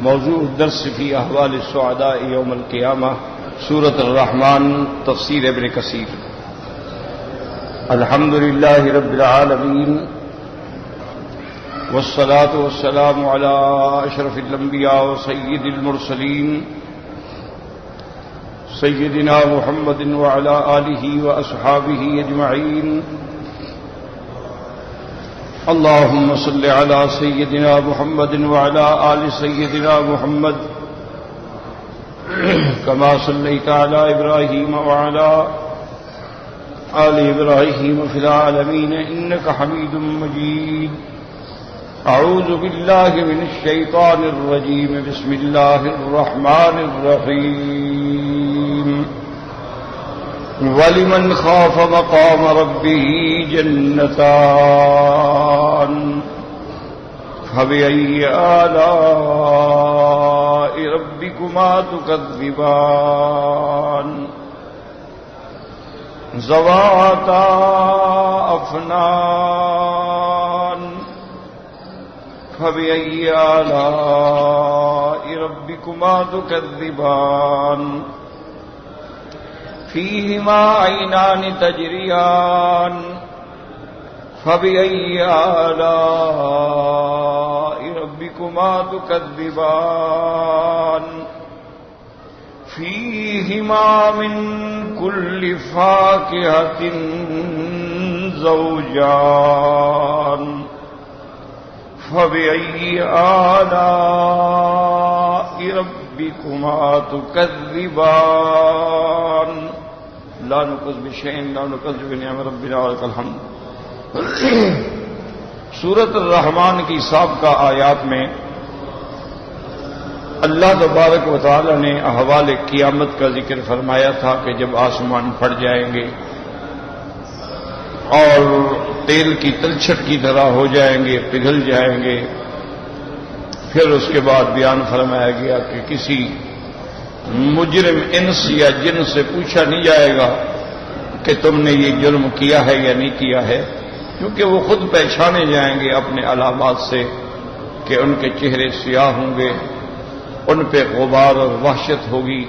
موضوع الدرس فی احوال السعداء یوم القیامہ، سورۃ الرحمن، تفسیر ابن کثیر۔ الحمد للہ رب العالمین، والصلاة والسلام علی اشرف الانبیاء وسید المرسلین سیدنا محمد وعلی آلہ واصحابہ اجمعین۔ اللهم صل على سيدنا محمد وعلى آل سيدنا محمد كما صليت على إبراهيم وعلى آل إبراهيم في العالمين إنك حميد مجيد۔ أعوذ بالله من الشيطان الرجيم، بسم الله الرحمن الرحيم۔ وَلِمَنْ خَافَ مَقَامَ رَبِّهِ جَنَّتَانِ فَبِأَيِّ آلَاءِ رَبِّكُمَا تُكَذِّبَانِ ذَوَاتَا أَفْنَانٍ فَبِأَيِّ آلَاءِ رَبِّكُمَا تُكَذِّبَانِ فِيهِمَا عَيْنَانِ تَجْرِيَانِ فَبِأَيِّ آلَاءِ رَبِّكُمَا تُكَذِّبَانِ فِيهِمَا مِن كُلِّ فَاكِهَةٍ زَوْجَانِ فَبِأَيِّ آلَاءِ رَبِّكُمَا تُكَذِّبَانِ لا نقص بشيء لا نقص بنعم ربنا ولك الحمد۔ سورۃ الرحمن کی سابقہ آیات میں اللہ تبارک و تعالی نے احوال قیامت کا ذکر فرمایا تھا کہ جب آسمان پھٹ جائیں گے اور تیل کی تلچھٹ کی طرح ہو جائیں گے، پگھل جائیں گے، پھر اس کے بعد بیان فرمایا گیا کہ کسی مجرم انس یا جن سے پوچھا نہیں جائے گا کہ تم نے یہ جرم کیا ہے یا نہیں کیا ہے، کیونکہ وہ خود پہچانے جائیں گے اپنے علامات سے کہ ان کے چہرے سیاہ ہوں گے، ان پہ غبار اور وحشت ہوگی،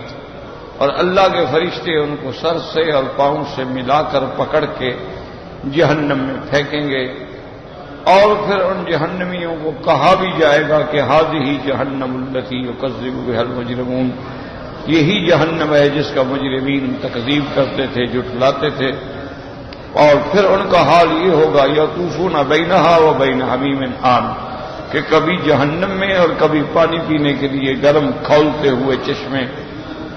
اور اللہ کے فرشتے ان کو سر سے اور پاؤں سے ملا کر پکڑ کے جہنم میں پھینکیں گے، اور پھر ان جہنمیوں کو کہا بھی جائے گا کہ ھذہ جہنم التی یکذب بھا المجرمون، یہی جہنم ہے جس کا مجرمین تکذیب کرتے تھے، جھٹلاتے تھے۔ اور پھر ان کا حال یہ ہوگا یطوفون بینہا و بین حمیم آن، کہ کبھی جہنم میں اور کبھی پانی پینے کے لیے گرم کھولتے ہوئے چشمے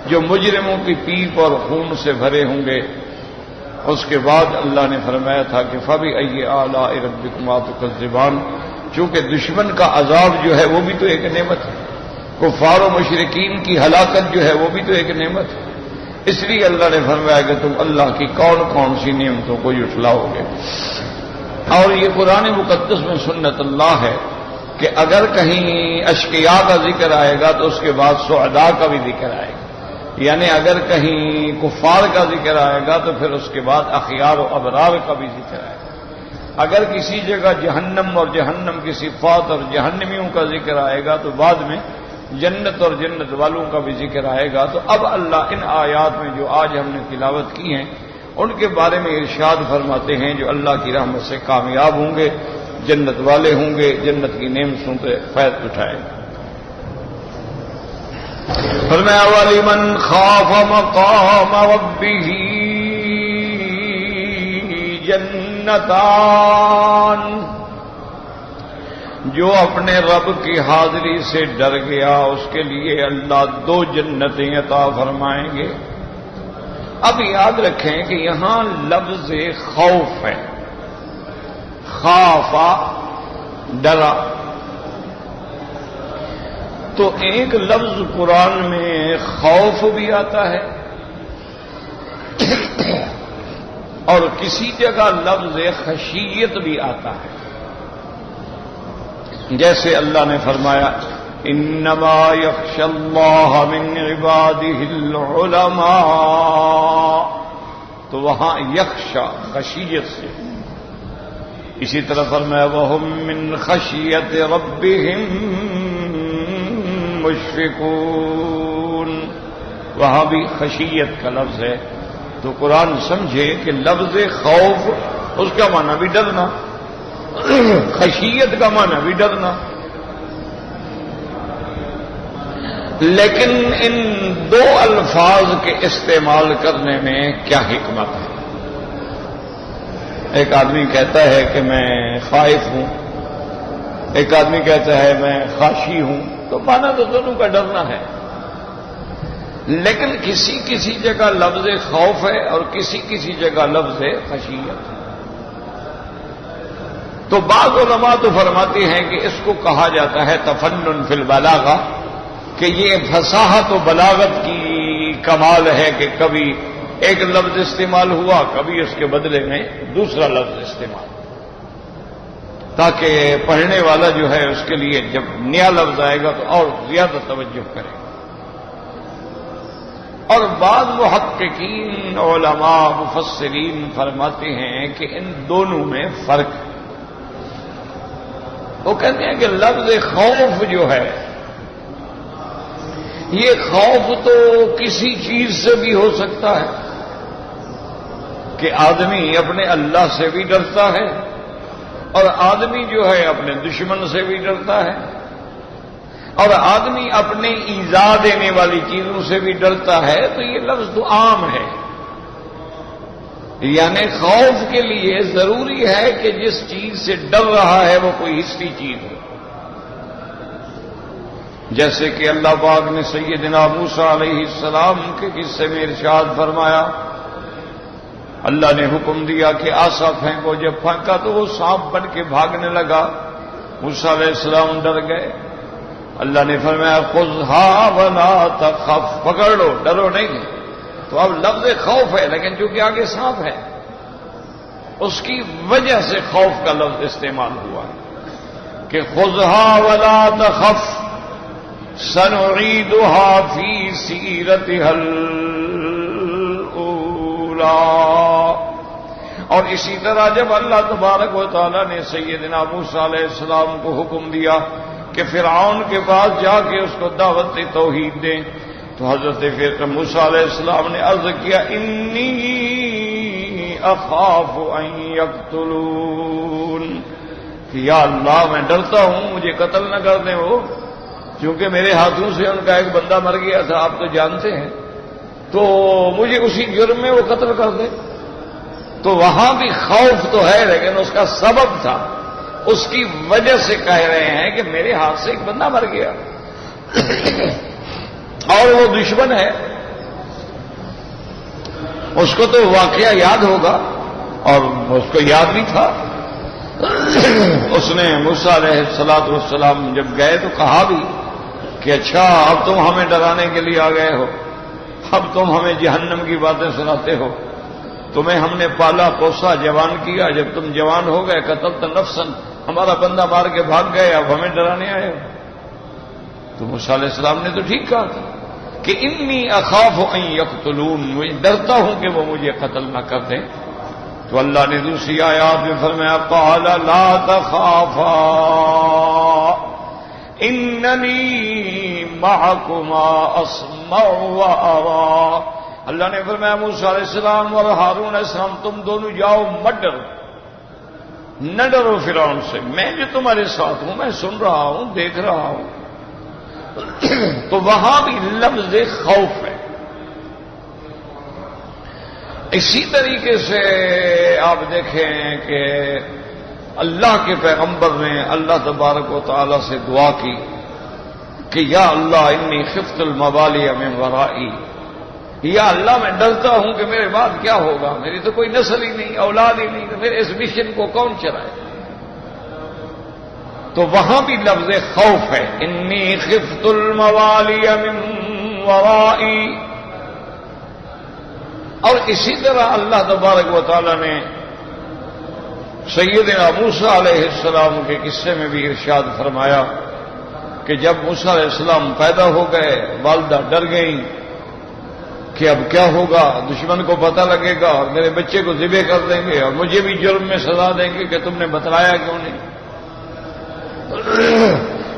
جو مجرموں کی پیپ اور خون سے بھرے ہوں گے۔ اس کے بعد اللہ نے فرمایا تھا کہ فَبِأَيِّ آلَاءِ رَبِّكُمَا تُكَذِّبَانِ، چونکہ دشمن کا عذاب جو ہے وہ بھی تو ایک نعمت ہے، کفار و مشرکین کی ہلاکت جو ہے وہ بھی تو ایک نعمت ہے، اس لیے اللہ نے فرمایا کہ تم اللہ کی کون کون سی نعمتوں کو جھٹلاؤ گے۔ اور یہ قرآن مقدس میں سنت اللہ ہے کہ اگر کہیں اشقیاء کا ذکر آئے گا تو اس کے بعد سعداء کا بھی ذکر آئے گا، یعنی اگر کہیں کفار کا ذکر آئے گا تو پھر اس کے بعد اخیار و ابرار کا بھی ذکر آئے گا۔ اگر کسی جگہ جہنم اور جہنم کی صفات اور جہنمیوں کا ذکر آئے گا تو بعد میں جنت اور جنت والوں کا بھی ذکر آئے گا۔ تو اب اللہ ان آیات میں جو آج ہم نے تلاوت کی ہیں ان کے بارے میں ارشاد فرماتے ہیں جو اللہ کی رحمت سے کامیاب ہوں گے، جنت والے ہوں گے، جنت کی نعمتوں سے فائدہ اٹھائیں گے۔ فرمایا وَلِمَنْ خَافَ مَقَامَ رَبِّهِ جَنَّتَانِ، جو اپنے رب کی حاضری سے ڈر گیا اس کے لیے اللہ 2 جنتیں عطا فرمائیں گے۔ اب یاد رکھیں کہ یہاں لفظ خوف ہے، خافا ڈرا، تو ایک لفظ قرآن میں خوف بھی آتا ہے اور کسی جگہ لفظ خشیت بھی آتا ہے، جیسے اللہ نے فرمایا انما یخشی اللہ من عبادہ العلماء، تو وہاں یخشا خشیت سے، اسی طرح فرمایا وَهُم مِّن خَشْيَةِ رَبِّهِم مشفقون، وہاں بھی خشیت کا لفظ ہے، تو قرآن سمجھے کہ لفظ خوف اس کا معنی بھی ڈرنا، خشیت کا معنی بھی ڈرنا، لیکن ان دو الفاظ کے استعمال کرنے میں کیا حکمت ہے؟ ایک آدمی کہتا ہے کہ میں خائف ہوں، ایک آدمی کہتا ہے میں خاشی ہوں، تو معنی تو دونوں کا ڈرنا ہے، لیکن کسی کسی جگہ لفظ خوف ہے اور کسی کسی جگہ لفظ خشیت ہے۔ تو بعض علماء تو فرماتے ہیں کہ اس کو کہا جاتا ہے تفنن فی البلاغہ، کہ یہ فصاحت و بلاغت کی کمال ہے کہ کبھی ایک لفظ استعمال ہوا، کبھی اس کے بدلے میں دوسرا لفظ استعمال، تاکہ پڑھنے والا جو ہے اس کے لیے جب نیا لفظ آئے گا تو اور زیادہ توجہ کرے۔ اور بعض محققین علماء مفسرین فرماتے ہیں کہ ان دونوں میں فرق ہے۔ وہ کہتے ہیں کہ لفظ خوف جو ہے، یہ خوف تو کسی چیز سے بھی ہو سکتا ہے کہ آدمی اپنے اللہ سے بھی ڈرتا ہے، اور آدمی جو ہے اپنے دشمن سے بھی ڈرتا ہے، اور آدمی اپنے ایذا دینے والی چیزوں سے بھی ڈرتا ہے، تو یہ لفظ تو عام ہے۔ یعنی خوف کے لیے ضروری ہے کہ جس چیز سے ڈر رہا ہے وہ کوئی حسی چیز ہو، جیسے کہ اللہ پاک نے سیدنا موسیٰ علیہ السلام کے قصے میں ارشاد فرمایا، اللہ نے حکم دیا کہ عصا پھینکو، جب پھینکا تو وہ سانپ بن کے بھاگنے لگا، موسیٰ علیہ السلام ڈر گئے، اللہ نے فرمایا خذھا ولا تخف، پکڑ لو ڈرو نہیں۔ تو اب لفظ خوف ہے، لیکن چونکہ آگے سانپ ہے اس کی وجہ سے خوف کا لفظ استعمال ہوا کہ خذھا ولا تخف سنعیدها فی سیرتها الاولی۔ اور اسی طرح جب اللہ تبارک و تعالی نے سیدنا موسیٰ علیہ السلام کو حکم دیا کہ فرعون کے پاس جا کے اس کو دعوت توحید دیں، تو حضرت موسیٰ علیہ السلام نے عرض کیا انی اخاف ان یقتلون، کہ یا اللہ میں ڈرتا ہوں مجھے قتل نہ کر دیں وہ، کیونکہ میرے ہاتھوں سے ان کا ایک بندہ مر گیا تھا، آپ تو جانتے ہیں، تو مجھے اسی جرم میں وہ قتل کر دے۔ تو وہاں بھی خوف تو ہے، لیکن اس کا سبب تھا، اس کی وجہ سے کہہ رہے ہیں کہ میرے ہاتھ سے ایک بندہ مر گیا اور وہ دشمن ہے، اس کو تو واقعہ یاد ہوگا، اور اس کو یاد بھی تھا۔ اس نے موسیٰ علیہ السلام جب گئے تو کہا بھی کہ اچھا اب تم ہمیں ڈرانے کے لیے آ گئے ہو، اب تم ہمیں جہنم کی باتیں سناتے ہو، تمہیں ہم نے پالا پوسا جوان کیا، جب تم جوان ہو گئے قتلت نفسا، ہمارا بندہ مار کے بھاگ گئے، اب ہمیں ڈرانے آئے ہو۔ تو موسیٰ علیہ السلام نے تو ٹھیک کہا تھا کہ انی اخاف ان یقتلون، میں ڈرتا ہوں کہ وہ مجھے قتل نہ کر دیں۔ تو اللہ نے دوسری آیات میں فرمایا قال لا تخافا اننی معکما اسمع وارا، اللہ نے فرمایا موسیٰ علیہ السلام اور ہارون علیہ السلام تم دونوں جاؤ، مت ڈرو، نہ ڈرو فرعون سے، میں جو تمہارے ساتھ ہوں، میں سن رہا ہوں، دیکھ رہا ہوں۔ تو وہاں بھی لفظ خوف ہے۔ اسی طریقے سے آپ دیکھیں کہ اللہ کے پیغمبر نے اللہ تبارک و تعالی سے دعا کی کہ یا اللہ انی خفت الموالی من ورائی، یا اللہ میں ڈرتا ہوں کہ میرے بعد کیا ہوگا، میری تو کوئی نسل ہی نہیں، اولاد ہی نہیں، تو پھر اس مشن کو کون چلائے۔ تو وہاں بھی لفظ خوف ہے، انی خفت الموالی من ورائی۔ اور اسی طرح اللہ تبارک و تعالی نے سیدنا موسیٰ علیہ السلام کے قصے میں بھی ارشاد فرمایا کہ جب موسیٰ علیہ السلام پیدا ہو گئے، والدہ ڈر گئیں کہ اب کیا ہوگا، دشمن کو پتہ لگے گا اور میرے بچے کو ذبح کر دیں گے اور مجھے بھی جرم میں سزا دیں گے کہ تم نے بتلایا کیوں نہیں۔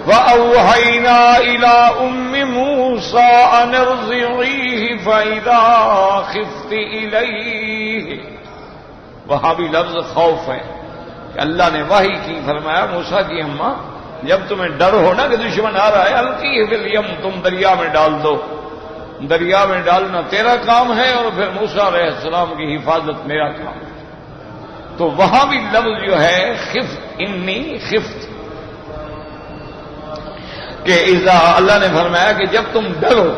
وَأَوْحَيْنَا إِلَىٰ أُمِّ مُوسَىٰ أَنِ ارْضِعِيهِ فَإِذَا خِفْتِ إِلَيْهِ. وہاں بھی لفظ خوف ہے کہ اللہ نے وحی کی، فرمایا موسیٰ کی اماں جب تمہیں ڈر ہو نا کہ دشمن آ رہا ہے، القیہ فی الیم، تم دریا میں ڈال دو. دریا میں ڈالنا تیرا کام ہے اور پھر موسیٰ علیہ السلام کی حفاظت میرا کام ہے. تو وہاں بھی لفظ جو ہے خفت، انی خفت، کہ اذا اللہ نے فرمایا کہ جب تم ڈرو،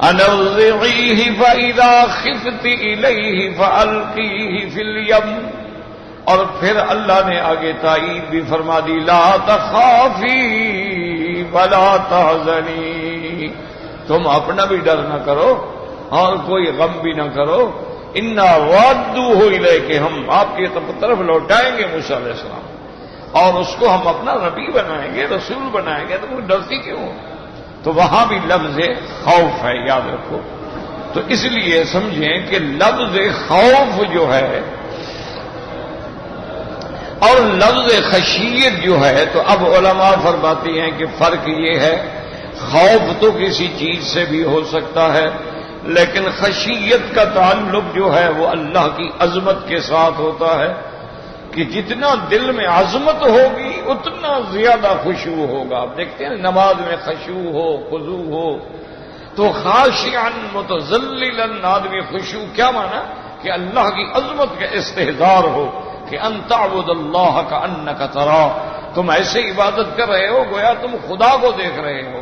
ان ارضعیہ فاذا خفت الیہ فالقیہ فی الیم. اور پھر اللہ نے آگے تائید بھی فرما دی، لا تخافی ولا تحزنی، تم اپنا بھی ڈر نہ کرو اور کوئی غم بھی نہ کرو. انا رادوہ الیک، ہم آپ کی طرف لوٹائیں گے موسیٰ علیہ السلام، اور اس کو ہم اپنا نبی بنائیں گے، رسول بنائیں گے. تو کوئی ڈرتی کیوں؟ تو وہاں بھی لفظ خوف ہے، یاد رکھو. تو اس لیے سمجھیں کہ لفظ خوف جو ہے اور لفظ خشیت جو ہے، تو اب علماء فرماتی ہیں کہ فرق یہ ہے، خوف تو کسی چیز سے بھی ہو سکتا ہے، لیکن خشیت کا تعلق جو ہے وہ اللہ کی عظمت کے ساتھ ہوتا ہے، کہ جتنا دل میں عظمت ہوگی اتنا زیادہ خشوع ہوگا. آپ دیکھتے ہیں نماز میں خشوع ہو، خضوع ہو، تو خاشعا متذللا آدمی خشوع کیا مانا؟ کہ اللہ کی عظمت کا استحضار ہو، کہ ان تعبد اللہ کأنک تراہ، تم ایسے عبادت کر رہے ہو گویا تم خدا کو دیکھ رہے ہو.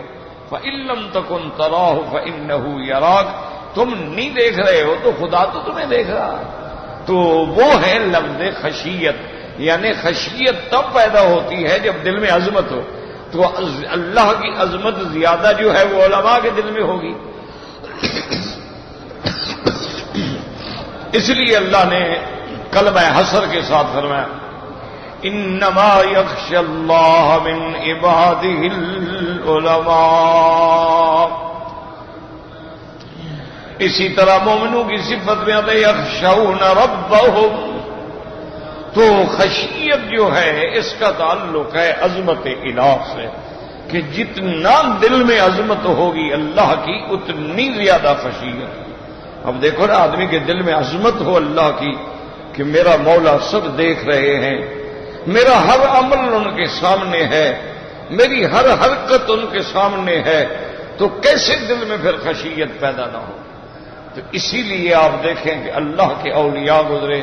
فإن لم تکن تراہ فإنہ یراک، تم نہیں دیکھ رہے ہو تو خدا تو تمہیں دیکھ رہا ہے. تو وہ ہے لفظ خشیت، یعنی خشیت تب پیدا ہوتی ہے جب دل میں عظمت ہو. تو اللہ کی عظمت زیادہ جو ہے وہ علماء کے دل میں ہوگی. اس لیے اللہ نے کلمہ حسر کے ساتھ فرمایا، انما یخشی اللہ من عبادہ العلماء. اسی طرح مومنوں کی صفت میں آتا ہے یخشون ربہم. تو خشیت جو ہے اس کا تعلق ہے عظمت الہ سے، کہ جتنا دل میں عظمت ہوگی اللہ کی اتنی زیادہ خشیت. اب دیکھو نا، آدمی کے دل میں عظمت ہو اللہ کی کہ میرا مولا سب دیکھ رہے ہیں، میرا ہر عمل ان کے سامنے ہے، میری ہر حرکت ان کے سامنے ہے، تو کیسے دل میں پھر خشیت پیدا نہ ہو؟ تو اسی لیے آپ دیکھیں کہ اللہ کے اولیاء گزرے،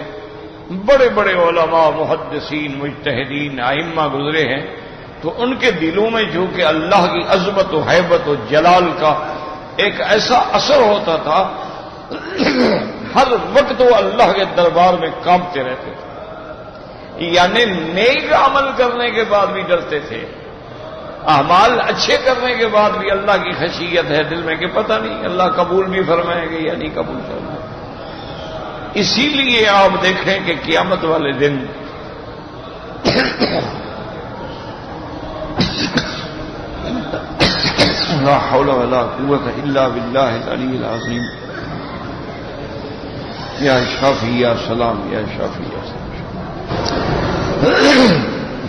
بڑے بڑے علماء، محدثین، مجتہدین، ائمہ گزرے ہیں، تو ان کے دلوں میں جو کہ اللہ کی عظمت و ہیبت و جلال کا ایک ایسا اثر ہوتا تھا، ہر وقت وہ اللہ کے دربار میں کانپتے رہتے تھے. یعنی نیک عمل کرنے کے بعد بھی ڈرتے تھے، اعمال اچھے کرنے کے بعد بھی اللہ کی خشیت ہے دل میں کہ پتہ نہیں اللہ قبول بھی فرمائیں گے یا نہیں قبول فرمائیں گے. اسی لیے آپ دیکھیں کہ قیامت والے دن لا حول ولا قوت الا باللہ العلی العظیم. یا شافی یا سلام، یا شافی یا سلام.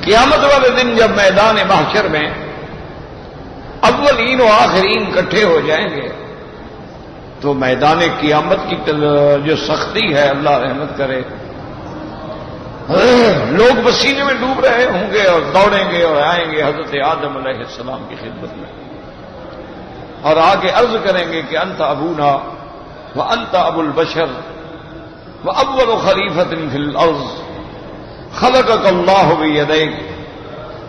قیامت والے دن جب میدان محشر میں اولین و آخرین اکٹھے ہو جائیں گے تو میدان قیامت کی جو سختی ہے، اللہ رحمت کرے، لوگ پسینے میں ڈوب رہے ہوں گے اور دوڑیں گے اور آئیں گے حضرت آدم علیہ السلام کی خدمت میں اور آگے عرض کریں گے کہ انت ابونا وانت ابو البشر واول خلیفۃ فی الارض خلقک اللہ بیدیک.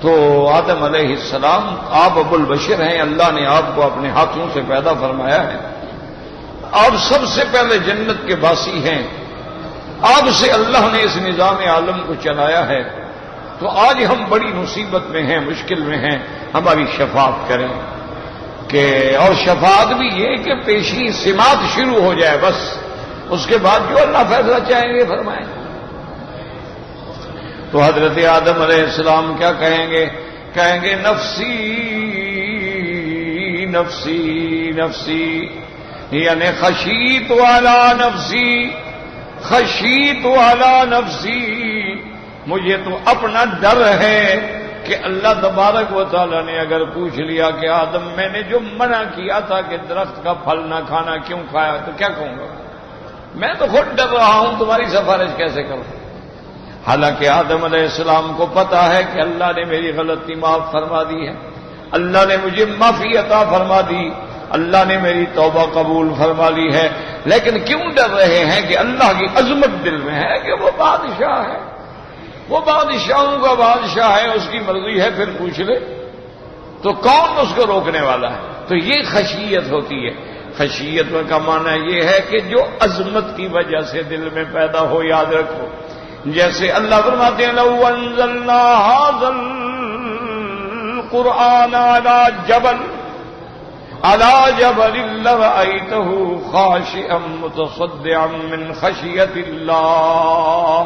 تو آدم علیہ السلام آپ ابو البشر ہیں، اللہ نے آپ کو اپنے ہاتھوں سے پیدا فرمایا ہے، آپ سب سے پہلے جنت کے باسی ہیں، آپ سے اللہ نے اس نظام عالم کو چلایا ہے. تو آج ہم بڑی مصیبت میں ہیں، مشکل میں ہیں، ہماری شفاعت کریں. کہ اور شفاعت بھی یہ کہ پیشی سماعت شروع ہو جائے، بس اس کے بعد جو اللہ فیصلہ چاہیں گے فرمائیں. تو حضرت آدم علیہ السلام کیا کہیں گے؟ کہیں گے نفسی نفسی نفسی، یعنی خشیت والا نفسی، خشیت والا نفسی، مجھے تو اپنا ڈر ہے کہ اللہ تبارک و تعالیٰ نے اگر پوچھ لیا کہ آدم میں نے جو منع کیا تھا کہ درخت کا پھل نہ کھانا کیوں کھایا، تو کیا کہوں گا؟ میں تو خود ڈر رہا ہوں، تمہاری سفارش کیسے کروں؟ حالانکہ آدم علیہ السلام کو پتا ہے کہ اللہ نے میری غلطی معاف فرما دی ہے، اللہ نے مجھے معافی عطا فرما دی، اللہ نے میری توبہ قبول فرما لی ہے، لیکن کیوں ڈر رہے ہیں کہ اللہ کی عظمت دل میں ہے کہ وہ بادشاہ ہے، وہ بادشاہوں کا بادشاہ ہے، اس کی مرضی ہے، پھر پوچھ لے تو کون اس کو روکنے والا ہے؟ تو یہ خشیت ہوتی ہے۔ خشیت کا معنی یہ ہے کہ جو عظمت کی وجہ سے دل میں پیدا ہو، یاد رکھو، جیسے اللہ فرماتے ہیں لو انزلنا هذا القرآن على جبل لرأيته خاشعا متصدعا من خشية الله۔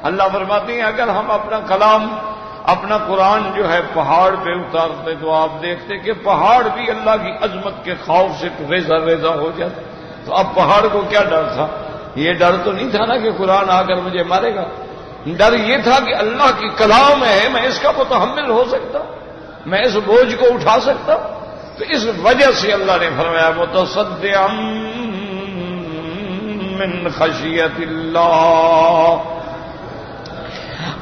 اللہ فرماتے ہیں اگر ہم اپنا کلام، اپنا قرآن جو ہے پہاڑ پہ اتارتے تو آپ دیکھتے کہ پہاڑ بھی اللہ کی عظمت کے خوف سے ریزہ ریزہ ہو جاتا۔ تو اب پہاڑ کو کیا ڈر تھا؟ یہ ڈر تو نہیں تھا نا کہ قرآن آ کر مجھے مارے گا، ڈر یہ تھا کہ اللہ کی کلام ہے، میں اس کا متحمل ہو سکتا ہوں، میں اس بوجھ کو اٹھا سکتا ہوں۔ تو اس وجہ سے اللہ نے فرمایا متصدعا من خشیت اللہ،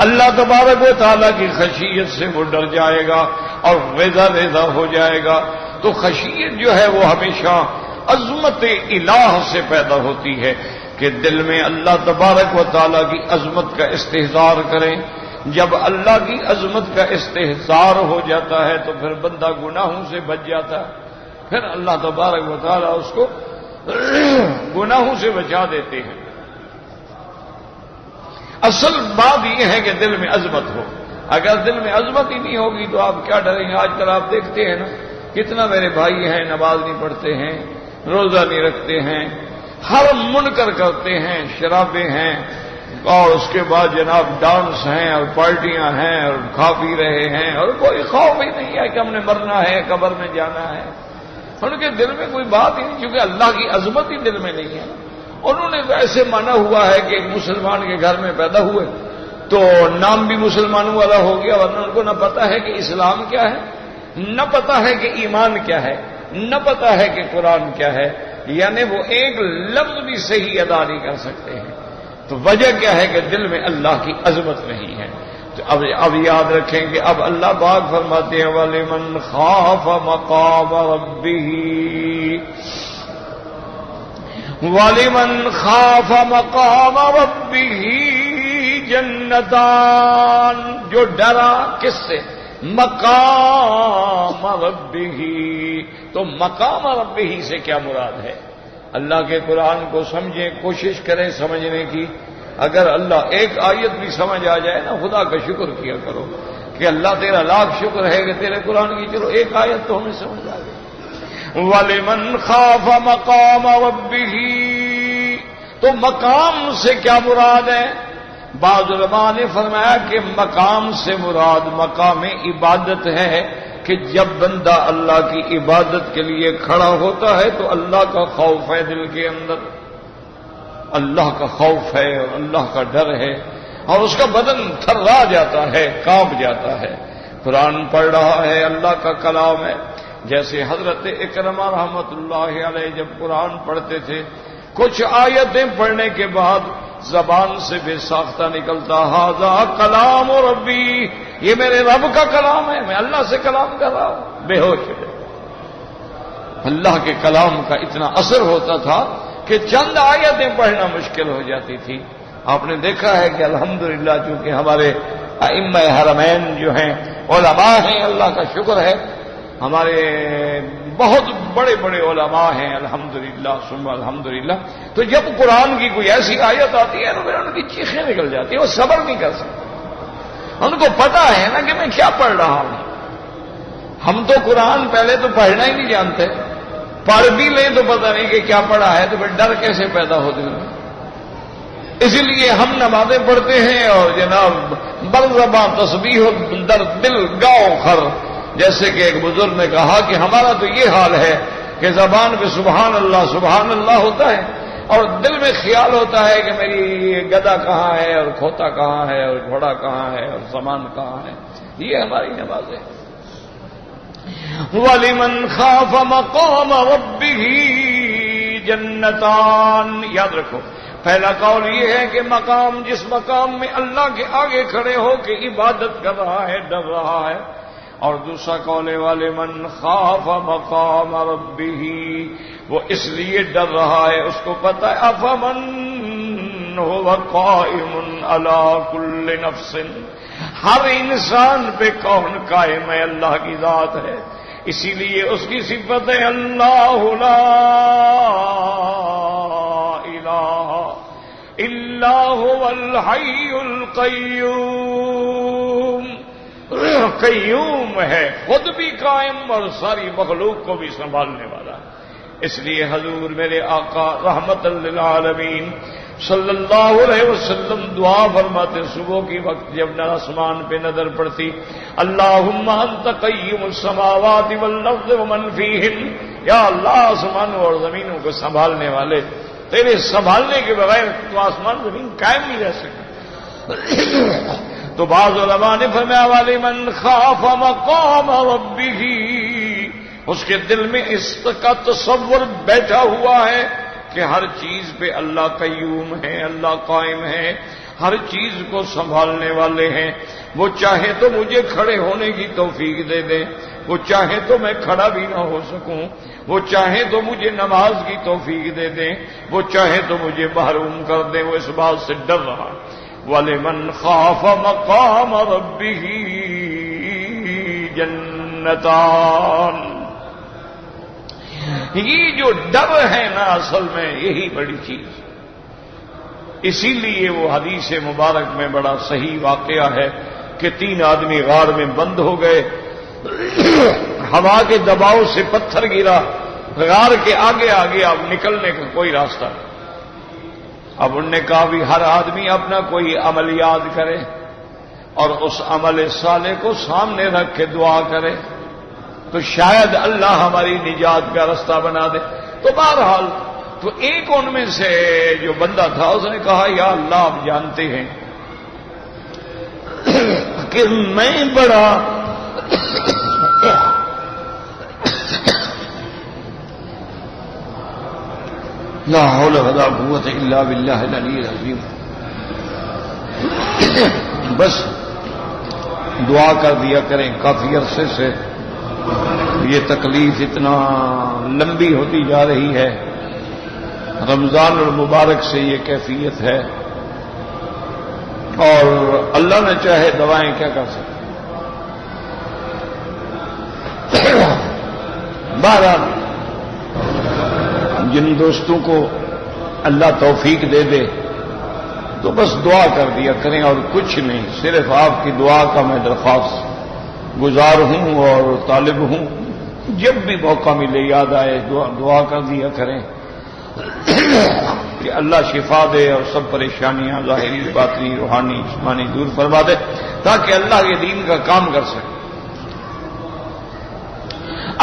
اللہ تبارک و تعالیٰ کی خشیت سے وہ ڈر جائے گا اور ریزہ ریزہ ہو جائے گا۔ تو خشیت جو ہے وہ ہمیشہ عظمت الہ سے پیدا ہوتی ہے کہ دل میں اللہ تبارک و تعالیٰ کی عظمت کا استحضار کریں۔ جب اللہ کی عظمت کا استحضار ہو جاتا ہے تو پھر بندہ گناہوں سے بچ جاتا ہے، پھر اللہ تبارک و تعالیٰ اس کو گناہوں سے بچا دیتے ہیں۔ اصل بات یہ ہے کہ دل میں عظمت ہو، اگر دل میں عظمت ہی نہیں ہوگی تو آپ کیا ڈریں گے؟ آج کل آپ دیکھتے ہیں نا کتنا میرے بھائی ہیں نماز نہیں پڑھتے ہیں، روزہ نہیں رکھتے ہیں، ہر منکر کرتے ہیں، شرابیں ہیں، اور اس کے بعد جناب ڈانس ہیں اور پارٹیاں ہیں اور کھا پی رہے ہیں، اور کوئی خوف ہی نہیں ہے کہ ہم نے مرنا ہے، قبر میں جانا ہے۔ ان کے دل میں کوئی بات ہی نہیں، کیونکہ اللہ کی عظمت ہی دل میں نہیں ہے۔ انہوں نے ایسے مانا ہوا ہے کہ ایک مسلمان کے گھر میں پیدا ہوئے تو نام بھی مسلمانوں والا ہو گیا، ورنہ ان کو نہ پتا ہے کہ اسلام کیا ہے، نہ پتا ہے کہ ایمان کیا ہے، نہ پتا ہے کہ قرآن کیا ہے، یعنی وہ ایک لفظ بھی صحیح ادا نہیں کر سکتے ہیں۔ تو وجہ کیا ہے کہ دل میں اللہ کی عظمت نہیں ہے۔ تو اب یاد رکھیں کہ اب اللہ پاک فرماتے ہیں وَلِمَنْ خَافَ مَقَامَ رَبِّهِ وَلِمَنْ خَافَ مَقَامَ رَبِّهِ جَنَّتَانِ، جو ڈرا کس سے؟ مقام ربہ۔ تو مقام ربہ سے کیا مراد ہے؟ اللہ کے قرآن کو سمجھیں، کوشش کریں سمجھنے کی۔ اگر اللہ ایک آیت بھی سمجھ آ جائے نا، خدا کا شکر کیا کرو کہ اللہ تیرا لاکھ شکر ہے کہ تیرے قرآن کی چلو ایک آیت تو ہمیں سمجھ آ گئی۔ وَلِمَنْ خَافَ مَقَامَ رَبِّهِ، تو مقام سے کیا مراد ہے؟ بعض علماء نے فرمایا کہ مقام سے مراد مقام عبادت ہے، کہ جب بندہ اللہ کی عبادت کے لیے کھڑا ہوتا ہے تو اللہ کا خوف ہے دل کے اندر، اللہ کا خوف ہے اور اللہ کا ڈر ہے، اور اس کا بدن تھرا جاتا ہے، کانپ جاتا ہے۔ قرآن پڑھ رہا ہے، اللہ کا کلام ہے۔ جیسے حضرت اکرمہ رحمت اللہ علیہ جب قرآن پڑھتے تھے، کچھ آیتیں پڑھنے کے بعد زبان سے بے ساختہ نکلتا ھذا کلام ربی، یہ میرے رب کا کلام ہے، میں اللہ سے کلام کر رہا ہوں، بے ہوش ہے۔ اللہ کے کلام کا اتنا اثر ہوتا تھا کہ چند آیتیں پڑھنا مشکل ہو جاتی تھی۔ آپ نے دیکھا ہے کہ الحمدللہ چونکہ ہمارے ائمہ حرمین جو ہیں علماء ہیں، اللہ کا شکر ہے، ہمارے بہت بڑے بڑے علماء ہیں الحمدللہ ثم الحمدللہ۔ تو جب قرآن کی کوئی ایسی آیت آتی ہے تو پھر ان کی چیخیں نکل جاتی ہیں، وہ صبر نہیں کر سکتے، ان کو پتا ہے نا کہ میں کیا پڑھ رہا ہوں۔ ہم تو قرآن پہلے تو پڑھنا ہی نہیں جانتے، پڑھ بھی لیں تو پتہ نہیں کہ کیا پڑھا ہے، تو پھر ڈر کیسے پیدا ہو دل میں۔ اسی لیے ہم نمازیں پڑھتے ہیں اور جناب برزباں تسبیح و در دل گاؤ خر، جیسے کہ ایک بزرگ نے کہا کہ ہمارا تو یہ حال ہے کہ زبان پہ سبحان اللہ ہوتا ہے اور دل میں خیال ہوتا ہے کہ میری گدا کہاں ہے اور کھوتا کہاں ہے اور گھوڑا کہاں ہے اور سامان کہاں ہے۔ یہ ہماری نماز ہے. وَلِمَنْ خَافَ مَقَامَ رَبِّهِ جَنَّتَانِ. یاد رکھو، پہلا قول یہ ہے کہ مقام، جس مقام میں اللہ کے آگے کھڑے ہو کے عبادت کر رہا ہے، ڈر رہا ہے. اور دوسرا قول والے من خاف مقام ربہ، وہ اس لیے ڈر رہا ہے، اس کو پتہ ہے افمن هو قائم علی کل نفس، ہر انسان پہ کون قائم ہے؟ اللہ کی ذات ہے. اسی لیے اس کی صفت ہے اللہ لا الہ الا هو الحی القیوم. قیوم ہے، خود بھی قائم اور ساری مخلوق کو بھی سنبھالنے والا. اس لیے حضور میرے آقا رحمت للعالمین صلی اللہ علیہ وسلم دعا فرماتے صبح کی وقت جب آسمان پہ نظر پڑتی، اللہم انت قیم السماوات والارض ومن فیہن. یا اللہ، آسمانوں اور زمینوں کو سنبھالنے والے، تیرے سنبھالنے کے بغیر تو آسمان زمین قائم نہیں رہ سکتے. تو بعض علماء نے فرمایا وَلِمَنْ خَافَ مَقَامَ رَبِّهِ، اس کے دل میں اس کا تصور بیٹھا ہوا ہے کہ ہر چیز پہ اللہ قیوم ہے، اللہ قائم ہے، ہر چیز کو سنبھالنے والے ہیں. وہ چاہے تو مجھے کھڑے ہونے کی توفیق دے دیں، وہ چاہے تو میں کھڑا بھی نہ ہو سکوں، وہ چاہے تو مجھے نماز کی توفیق دے دیں، وہ چاہے تو مجھے محروم کر دیں. وہ اس بات سے ڈر رہا. وَلِمَنْ خَافَ مَقَامَ رَبِّهِ جَنَّتَانِ. یہ جو ڈر ہے نا، اصل میں یہی بڑی چیز. اسی لیے وہ حدیث مبارک میں بڑا صحیح واقعہ ہے کہ 3 آدمی غار میں بند ہو گئے، ہوا کے دباؤ سے پتھر گرا، غار کے آگے آگے اب نکلنے کا کوئی راستہ نہیں. اب انہوں نے کہا بھی ہر آدمی اپنا کوئی عمل یاد کرے اور اس عمل صالح کو سامنے رکھ کے دعا کرے تو شاید اللہ ہماری نجات کا راستہ بنا دے. تو بہرحال تو ایک ان میں سے جو بندہ تھا اس نے کہا یا اللہ، آپ جانتے ہیں کہ میں بڑا لا حول ولا قوت الا باللہ العلی العظیم. بس دعا کر دیا کریں. کافی عرصے سے یہ تکلیف اتنا لمبی ہوتی جا رہی ہے، رمضان المبارک سے یہ کیفیت ہے، اور اللہ نے چاہے دوائیں کیا کر سکتے. بہرحال جن دوستوں کو اللہ توفیق دے دے تو بس دعا کر دیا کریں اور کچھ نہیں. صرف آپ کی دعا کا میں درخواست گزار ہوں اور طالب ہوں. جب بھی موقع ملے یاد آئے دعا کر دیا کریں کہ اللہ شفا دے اور سب پریشانیاں ظاہری باطنی روحانی جسمانی دور فرما دے تاکہ اللہ کے دین کا کام کر سکے.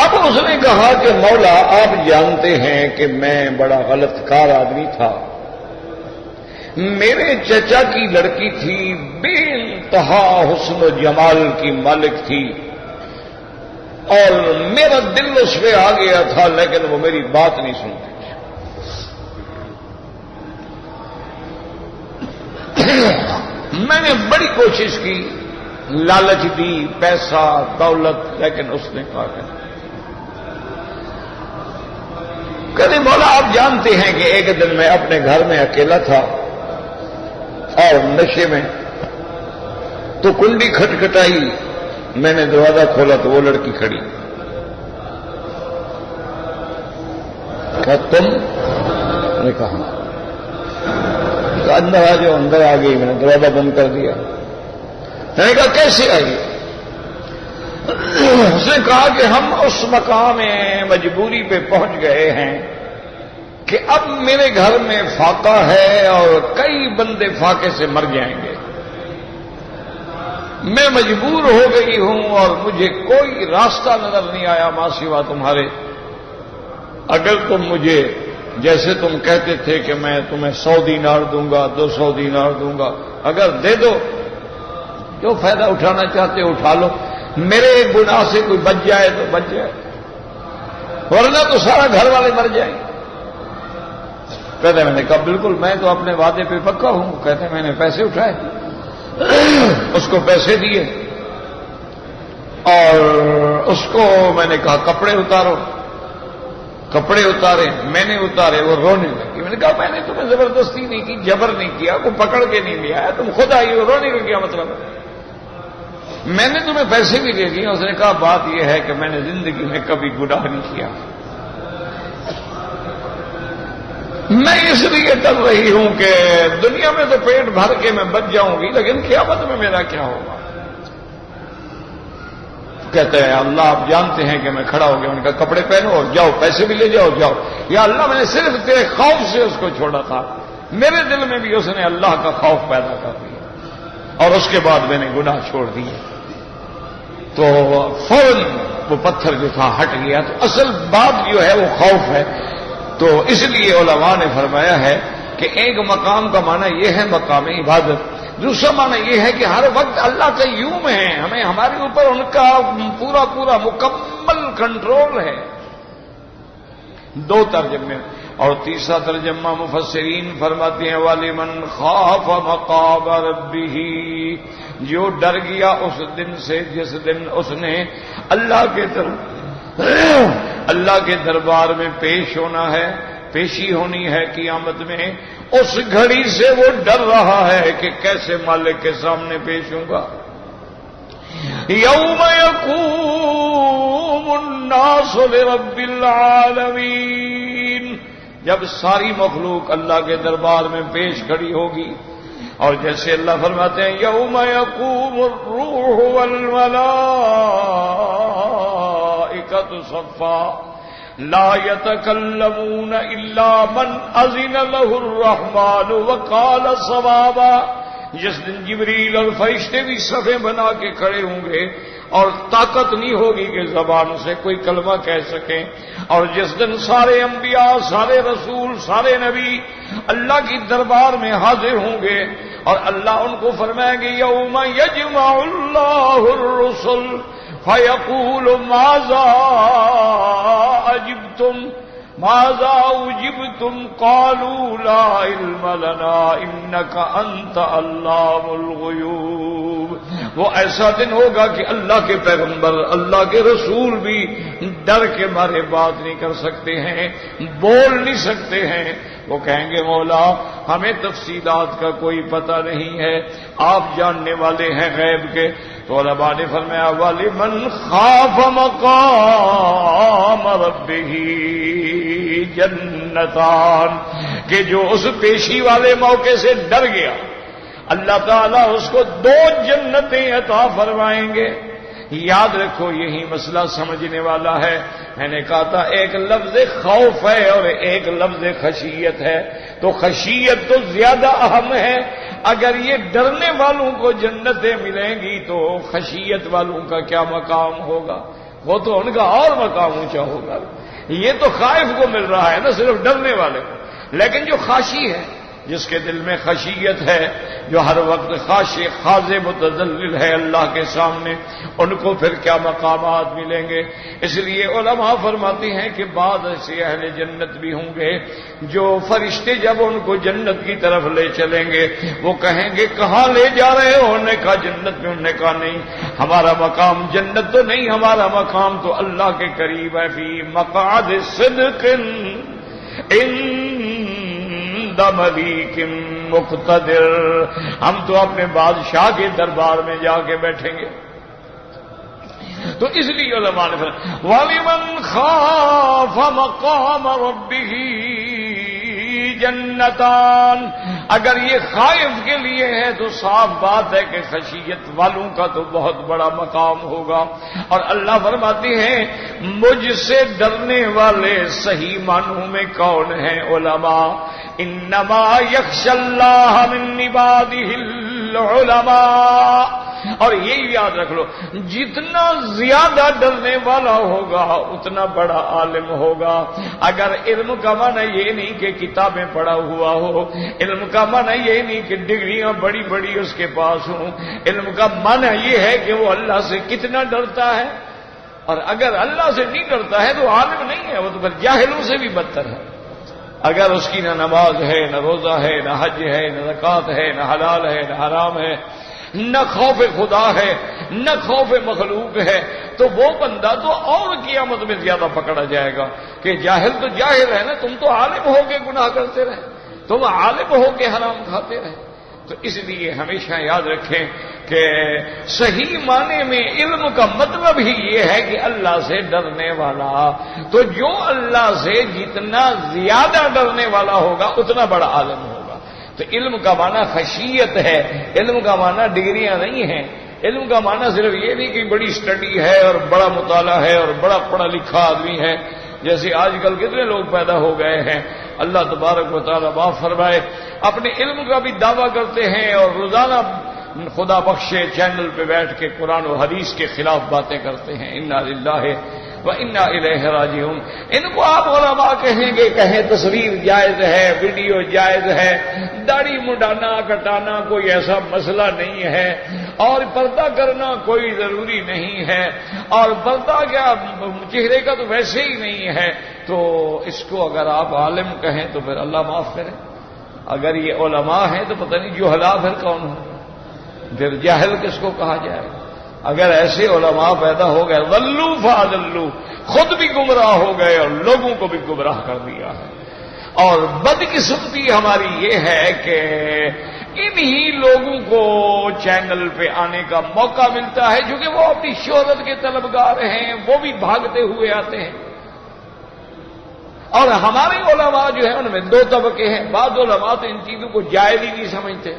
اب اس نے کہا کہ مولا، آپ جانتے ہیں کہ میں بڑا غلط کار آدمی تھا. میرے چچا کی لڑکی تھی، بے انتہا حسن و جمال کی مالک تھی، اور میرا دل اس پہ آ گیا تھا، لیکن وہ میری بات نہیں سنتی. میں نے بڑی کوشش کی، لالچ دی، پیسہ دولت، لیکن اس نے کہا کہ کہتے مولا آپ جانتے ہیں کہ ایک دن میں اپنے گھر میں اکیلا تھا اور نشے میں، تو کنڈی کھٹکھٹائی، میں نے دروازہ کھولا تو وہ لڑکی کھڑی. کیا تم؟ نے کہا اندر آ جاؤ. اندر آ گئی. میں نے دروازہ بند کر دیا. میں نے کہا کیسے آئی؟ اس نے کہا کہ ہم اس مقام مجبوری پہ پہنچ گئے ہیں کہ اب میرے گھر میں فاقہ ہے اور کئی بندے فاقے سے مر جائیں گے. میں مجبور ہو گئی ہوں اور مجھے کوئی راستہ نظر نہیں آیا ماں سوا تمہارے. اگر تم مجھے، جیسے تم کہتے تھے کہ میں تمہیں 100 دینار دوں گا، 200 دینار دوں گا، اگر دے دو جو فائدہ اٹھانا چاہتے ہو اٹھا لو، میرے ایک گناہ سے کوئی بچ جائے تو بچ جائے، ورنہ تو سارا گھر والے مر جائیں۔ کہتے ہیں میں نے کہا بالکل، میں تو اپنے وعدے پہ پکا ہوں۔ کہتے ہیں میں نے پیسے اٹھائے، اس کو پیسے دیے اور اس کو میں نے کہا کپڑے اتارو، کپڑے اتارے، میں نے اتارے، وہ رونے لگی۔ میں نے کہا میں نے تمہیں زبردستی نہیں کی، جبر نہیں کیا، کوئی پکڑ کے نہیں لیا ہے، تم خود آئی ہو، رونے کا کیا مطلب ہے؟ میں نے تمہیں پیسے بھی دے دیے۔ اس نے کہا بات یہ ہے کہ میں نے زندگی میں کبھی گناہ نہیں کیا، میں اس لیے ڈر رہی ہوں کہ دنیا میں تو پیٹ بھر کے میں بچ جاؤں گی، لیکن قیامت میں میرا کیا ہوگا؟ کہتے ہیں اللہ آپ جانتے ہیں کہ میں کھڑا ہو گیا، ان کا کپڑے پہنو اور جاؤ، پیسے بھی لے جاؤ، جاؤ۔ یا اللہ میں نے صرف تیرے خوف سے اس کو چھوڑا تھا، میرے دل میں بھی اس نے اللہ کا خوف پیدا کر دیا اور اس کے بعد میں نے گناہ چھوڑ دیے۔ تو فوراً وہ پتھر جو تھا ہٹ گیا۔ تو اصل بات جو ہے وہ خوف ہے۔ تو اس لیے علماء نے فرمایا ہے کہ ایک مقام کا معنی یہ ہے مقام عبادت، دوسرا معنی یہ ہے کہ ہر وقت اللہ کا یوم ہے، ہمیں ہمارے اوپر ان کا پورا پورا مکمل کنٹرول ہے۔ دو ترجمے، اور تیسرا ترجمہ مفسرین فرماتے ہیں وَلِمَنْ خَافَ مَقَامَ رَبِّهِ، جو ڈر گیا اس دن سے جس دن اس نے اللہ کے دربار میں پیش ہونا ہے، پیشی ہونی ہے قیامت میں، اس گھڑی سے وہ ڈر رہا ہے کہ کیسے مالک کے سامنے پیش ہوں گا۔ یوم یقوم الناس لرب العالمین، جب ساری مخلوق اللہ کے دربار میں پیش کھڑی ہوگی، اور جیسے اللہ فرماتے ہیں یوم یقوم الروح والملائکۃ صفا لا يتكلمون الا من اذن له الرحمن وقال صوابا، جس دن جبریل اور فرشتے بھی صفیں بنا کے کھڑے ہوں گے اور طاقت نہیں ہوگی کہ زبان سے کوئی کلمہ کہہ سکیں، اور جس دن سارے انبیاء، سارے رسول، سارے نبی اللہ کی دربار میں حاضر ہوں گے، اور اللہ ان کو فرمائیں گے یوم یجمع اللہ الرسل فیقول ماذا اجبتم ماذا اجبتم قالوا لا علم لنا انك انت علام الغیوب۔ وہ ایسا دن ہوگا کہ اللہ کے پیغمبر، اللہ کے رسول بھی ڈر کے مارے بات نہیں کر سکتے ہیں، بول نہیں سکتے ہیں۔ وہ کہیں گے مولا ہمیں تفصیلات کا کوئی پتہ نہیں ہے، آپ جاننے والے ہیں غیب کے۔ تو علماء نے فرمایا وَلِمَنْ خَافَ مَقَامَ رَبِّهِ جَنَّتَانِ، کہ جو اس پیشی والے موقع سے ڈر گیا، اللہ تعالیٰ اس کو دو جنتیں عطا فرمائیں گے۔ یاد رکھو یہی مسئلہ سمجھنے والا ہے۔ میں نے کہا تھا ایک لفظ خوف ہے اور ایک لفظ خشیت ہے، تو خشیت تو زیادہ اہم ہے۔ اگر یہ ڈرنے والوں کو جنتیں ملیں گی تو خشیت والوں کا کیا مقام ہوگا؟ وہ تو ان کا اور مقام اونچا ہوگا۔ یہ تو خائف کو مل رہا ہے نا، صرف ڈرنے والے کو، لیکن جو خاشی ہے، جس کے دل میں خشیت ہے، جو ہر وقت خاشع خاضع متذلل ہے اللہ کے سامنے، ان کو پھر کیا مقامات ملیں گے۔ اس لیے علماء فرماتے ہیں کہ بعض ایسے اہل جنت بھی ہوں گے جو فرشتے جب ان کو جنت کی طرف لے چلیں گے وہ کہیں گے کہاں لے جا رہے ہو؟ انہوں نے کہا جنت میں۔ انہوں نے کہا نہیں، ہمارا مقام جنت تو نہیں، ہمارا مقام تو اللہ کے قریب ہے، فی مقعد صدق عند ملیک مقتدر، ہم تو اپنے بادشاہ کے دربار میں جا کے بیٹھیں گے۔ تو اس لیے علماء نے فرمایا وَلِمَنْ خَافَ مَقَامَ رَبِّهِ جَنَّتَانِ، اگر یہ خائف کے لیے ہے تو صاف بات ہے کہ خشیت والوں کا تو بہت بڑا مقام ہوگا۔ اور اللہ فرماتے ہیں مجھ سے ڈرنے والے صحیح معنوں میں کون ہیں؟ علماء۔ انما یخشی اللہ من عبادہ العلماء، اور یہی یاد رکھ لو، جتنا زیادہ ڈرنے والا ہوگا اتنا بڑا عالم ہوگا۔ اگر علم کا معنی یہ نہیں کہ کتابیں پڑھا ہوا ہو، علم کا معنی یہ نہیں کہ ڈگریاں بڑی بڑی اس کے پاس ہوں، علم کا معنی یہ ہے کہ وہ اللہ سے کتنا ڈرتا ہے۔ اور اگر اللہ سے نہیں ڈرتا ہے تو عالم نہیں ہے، وہ تو پھر جاہلوں سے بھی بدتر ہے۔ اگر اس کی نہ نماز ہے، نہ روزہ ہے، نہ حج ہے، نہ زکوٰۃ ہے، نہ حلال ہے، نہ حرام ہے، نہ خوف خدا ہے، نہ خوف مخلوق ہے، تو وہ بندہ تو اور قیامت میں زیادہ پکڑا جائے گا کہ جاہل تو جاہل ہے نا، تم تو عالم ہو کے گناہ کرتے رہے، تم عالم ہو کے حرام کھاتے رہے۔ تو اس لیے ہمیشہ یاد رکھیں کہ صحیح معنی میں علم کا مطلب ہی یہ ہے کہ اللہ سے ڈرنے والا۔ تو جو اللہ سے جتنا زیادہ ڈرنے والا ہوگا اتنا بڑا عالم ہوگا۔ تو علم کا معنی خشیت ہے، علم کا معنی ڈگریاں نہیں ہیں، علم کا معنی صرف یہ نہیں کہ بڑی اسٹڈی ہے اور بڑا مطالعہ ہے اور بڑا پڑھا لکھا آدمی ہے، جیسے آج کل کتنے لوگ پیدا ہو گئے ہیں، اللہ تبارک و تعالیٰ معاف فرمائے، اپنے علم کا بھی دعویٰ کرتے ہیں اور روزانہ خدا بخشے چینل پہ بیٹھ کے قرآن و حدیث کے خلاف باتیں کرتے ہیں۔ انا للہ و انا الیہ راجعون۔ ان کو آپ علماء کہیں گے، کہیں تصویر جائز ہے، ویڈیو جائز ہے، داڑھی مڈانا کٹانا کوئی ایسا مسئلہ نہیں ہے، اور پردہ کرنا کوئی ضروری نہیں ہے، اور پردہ کیا چہرے کا تو ویسے ہی نہیں ہے، تو اس کو اگر آپ عالم کہیں تو پھر اللہ معاف کرے۔ اگر یہ علماء ہیں تو پتہ نہیں جہلا پھر کون ہو، پھر جاہل کس کو کہا جائے؟ اگر ایسے علماء پیدا ہو گئے ضلوا فاضلوا، خود بھی گمراہ ہو گئے اور لوگوں کو بھی گمراہ کر دیا ہے۔ اور بدقسمتی ہماری یہ ہے کہ انہی لوگوں کو چینل پہ آنے کا موقع ملتا ہے کیونکہ وہ اپنی شہرت کے طلبگار ہیں، وہ بھی بھاگتے ہوئے آتے ہیں۔ اور ہمارے علماء جو ہیں ان میں دو طبقے ہیں، بعض علماء تو ان چیزوں کو جائز ہی نہیں سمجھتے،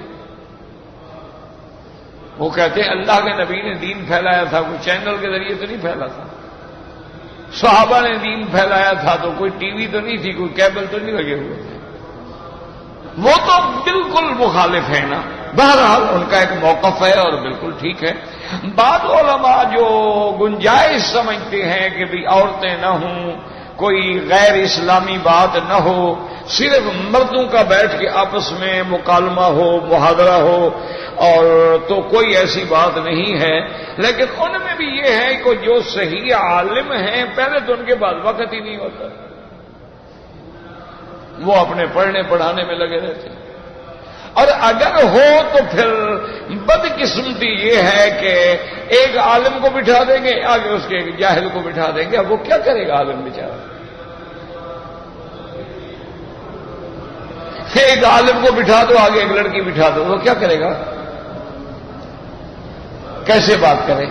وہ کہتے ہیں اللہ کے نبی نے دین پھیلایا تھا، کوئی چینل کے ذریعے تو نہیں پھیلا تھا، صحابہ نے دین پھیلایا تھا تو کوئی ٹی وی تو نہیں تھی، کوئی کیبل تو نہیں لگے ہوئے تھے، وہ تو بالکل مخالف ہے نا۔ بہرحال ان کا ایک موقف ہے اور بالکل ٹھیک ہے۔ بعض علماء جو گنجائش سمجھتے ہیں کہ بھی عورتیں نہ ہوں، کوئی غیر اسلامی بات نہ ہو، صرف مردوں کا بیٹھ کے آپس میں مکالمہ ہو، محاورہ ہو، اور تو کوئی ایسی بات نہیں ہے، لیکن ان میں بھی یہ ہے کہ جو صحیح عالم ہیں پہلے تو ان کے بعد وقت ہی نہیں ہوتا، وہ اپنے پڑھنے پڑھانے میں لگے رہتے ہیں، اور اگر ہو تو پھر بدقسمتی یہ ہے کہ ایک عالم کو بٹھا دیں گے، آگے اس کے ایک جاہل کو بٹھا دیں گے، اب وہ کیا کرے گا عالم بیچارہ؟ ایک عالم کو بٹھا دو، آگے ایک لڑکی بٹھا دو، وہ کیا کرے گا؟ کیسے بات کرے؟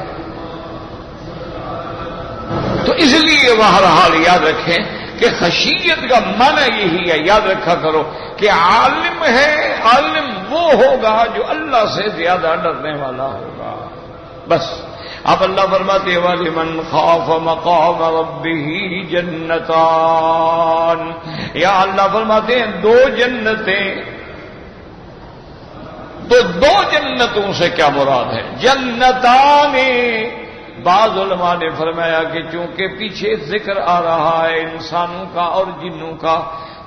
تو اس لیے بہرحال یاد رکھیں کہ خشیت کا معنی یہی ہے، یاد رکھا کرو کہ عالم ہے، عالم وہ ہوگا جو اللہ سے زیادہ ڈرنے والا ہوگا، بس۔ اب اللہ فرماتے ہیں وَلِمَنْ خَافَ مَقَامَ رَبِّهِ جَنَّتَانِ، یا اللہ فرماتے ہیں دو جنتیں، تو دو جنتوں سے کیا مراد ہے؟ جنتان، بعض علماء نے فرمایا کہ چونکہ پیچھے ذکر آ رہا ہے انسانوں کا اور جنوں کا،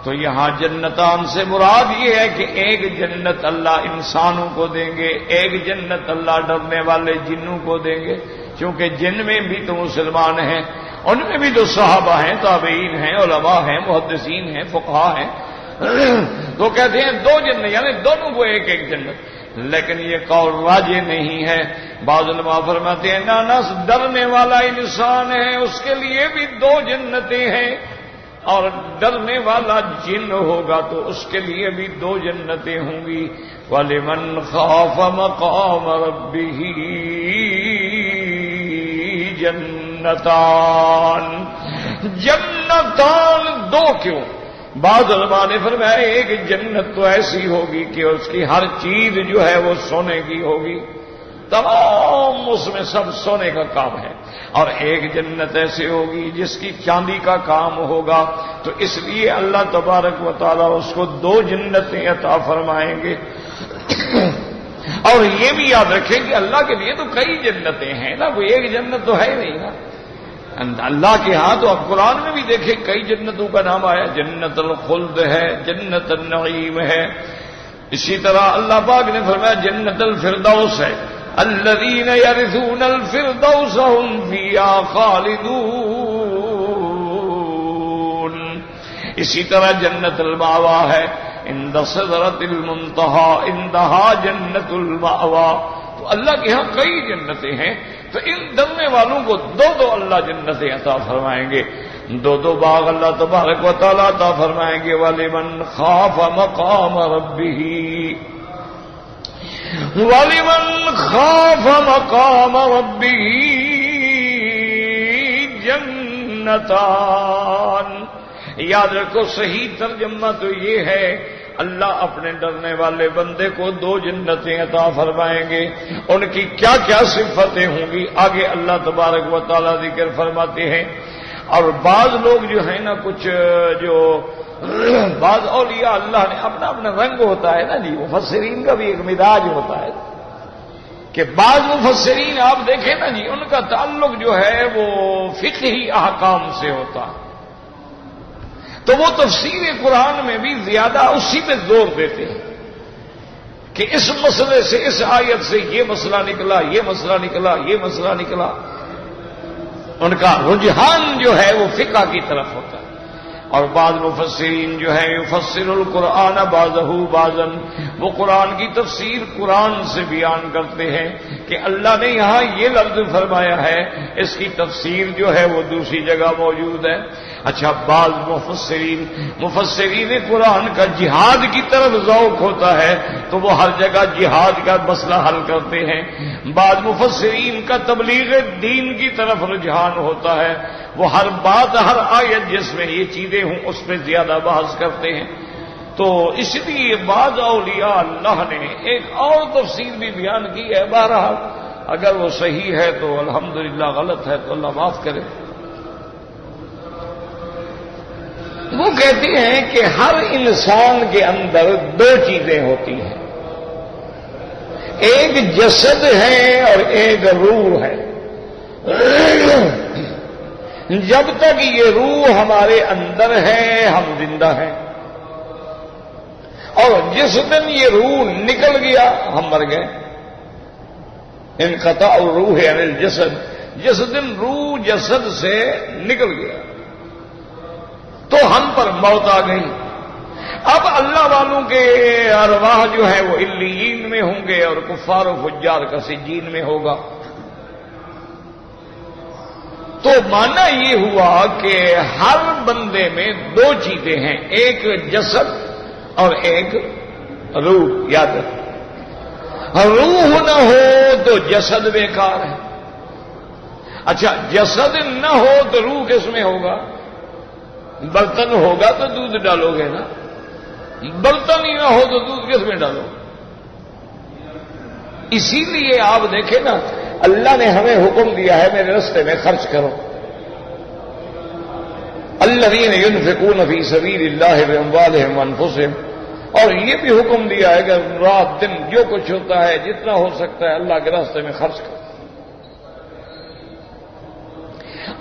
تو یہاں جنتان سے مراد یہ ہے کہ ایک جنت اللہ انسانوں کو دیں گے، ایک جنت اللہ ڈرنے والے جنوں کو دیں گے، چونکہ جن میں بھی تو مسلمان ہیں، ان میں بھی تو صحابہ ہیں، تابعین ہیں، علماء ہیں، محدثین ہیں، فقہاء ہیں، تو کہتے ہیں دو جنت، یعنی دونوں کو ایک ایک جنت، لیکن یہ قول راجح نہیں ہے۔ بعض علماء فرماتے ہیں نہ ڈرنے والا انسان ہے اس کے لیے بھی دو جنتیں ہیں، اور ڈرنے والا جن ہوگا تو اس کے لیے بھی دو جنتیں ہوں گی۔ وَلِمَنْ خَافَ مَقَامَ رَبِّهِ جَنَّتَانِ، جنتان دو کیوں؟ بعض علماء نے فرمایا ایک جنت تو ایسی ہوگی کہ اس کی ہر چیز جو ہے وہ سونے کی ہوگی، تمام اس میں سب سونے کا کام ہے، اور ایک جنت ایسی ہوگی جس کی چاندی کا کام ہوگا، تو اس لیے اللہ تبارک و تعالیٰ اس کو دو جنتیں عطا فرمائیں گے۔ اور یہ بھی یاد رکھیں کہ اللہ کے لیے تو کئی جنتیں ہیں نا، کوئی ایک جنت تو ہے نہیں نا اللہ کے ہاں۔ تو اب قرآن میں بھی دیکھیں کئی جنتوں کا نام آیا، جنت الخلد ہے، جنت النعیم ہے، اسی طرح اللہ پاک نے فرمایا جنت الفردوس ہے، الذین یرثون الفردوس هم فیہا خالدون۔ اسی طرح جنت المأویٰ ہے، عند سدرۃ المنتہی، عندہا جنت المأویٰ۔ تو اللہ کے ہاں کئی جنتیں ہیں، تو ان ڈرنے والوں کو دو دو اللہ جنتیں عطا فرمائیں گے، دو دو باغ اللہ تبارک و تعالیٰ عطا فرمائیں گے۔ وَلِمَنْ خَافَ مَقَامَ رَبِّهِ وَلِمَنْ خَافَ مَقَامَ رَبِّهِ جَنَّتَانِ۔ یاد رکھو صحیح ترجمہ تو یہ ہے، اللہ اپنے ڈرنے والے بندے کو دو جنتیں عطا فرمائیں گے۔ ان کی کیا کیا صفتیں ہوں گی آگے اللہ تبارک و تعالیٰ ذکر فرماتے ہیں۔ اور بعض لوگ جو ہیں نا، کچھ جو بعض اولیاء اللہ نے اپنا اپنا رنگ ہوتا ہے نا جی، مفسرین کا بھی ایک مزاج ہوتا ہے کہ بعض مفسرین آپ دیکھیں نا جی، ان کا تعلق جو ہے وہ فقہی احکام سے ہوتا ہے، تو وہ تفسیر قرآن میں بھی زیادہ اسی پہ زور دیتے ہیں کہ اس مسئلے سے، اس آیت سے یہ مسئلہ نکلا، یہ مسئلہ نکلا، یہ مسئلہ نکلا۔ ان کا رجحان جو ہے وہ فقہ کی طرف ہوتا ہے۔ اور بعض مفسرین جو ہیں یفسر القرآن بعضہ بعضا، وہ قرآن کی تفسیر قرآن سے بیان کرتے ہیں کہ اللہ نے یہاں یہ لفظ فرمایا ہے، اس کی تفسیر جو ہے وہ دوسری جگہ موجود ہے۔ اچھا، بعض مفسرین قرآن کا جہاد کی طرف ذوق ہوتا ہے تو وہ ہر جگہ جہاد کا مسئلہ حل کرتے ہیں۔ بعض مفسرین کا تبلیغ دین کی طرف رجحان ہوتا ہے، وہ ہر بات، ہر آیت جس میں یہ چیزیں ہوں اس پہ زیادہ بحث کرتے ہیں۔ تو اس لیے بعض اولیاء اللہ نے ایک اور تفسیر بھی بیان کی ہے، بہرحال اگر وہ صحیح ہے تو الحمدللہ، غلط ہے تو اللہ معاف کرے۔ وہ کہتے ہیں کہ ہر انسان کے اندر دو چیزیں ہوتی ہیں، ایک جسد ہے اور ایک روح ہے۔ جب تک یہ روح ہمارے اندر ہے ہم زندہ ہیں، اور جس دن یہ روح نکل گیا ہم مر گئے۔ انقطاع الروح عن الجسد، جس دن روح جسد سے نکل گیا تو ہم پر موت آ گئی۔ اب اللہ والوں کے ارواح جو ہے وہ علیین میں ہوں گے اور کفار و فجار کا سجین میں ہوگا۔ تو معنی یہ ہوا کہ ہر بندے میں دو چیزیں ہیں، ایک جسد اور ایک روح۔ یاد رکھو، روح نہ ہو تو جسد بیکار ہے۔ اچھا، جسد نہ ہو تو روح کس میں ہوگا؟ برتن ہوگا تو دودھ ڈالو گے نا، برتن ہی نہ ہو تو دودھ کس میں ڈالو؟ اسی لیے آپ دیکھیں نا، اللہ نے ہمیں حکم دیا ہے میرے راستے میں خرچ کرو۔ الذین ينفقون فی سبیل اللہ باموالہم وانفسہم، اور یہ بھی حکم دیا ہے کہ رات دن جو کچھ ہوتا ہے جتنا ہو سکتا ہے اللہ کے راستے میں خرچ کرو۔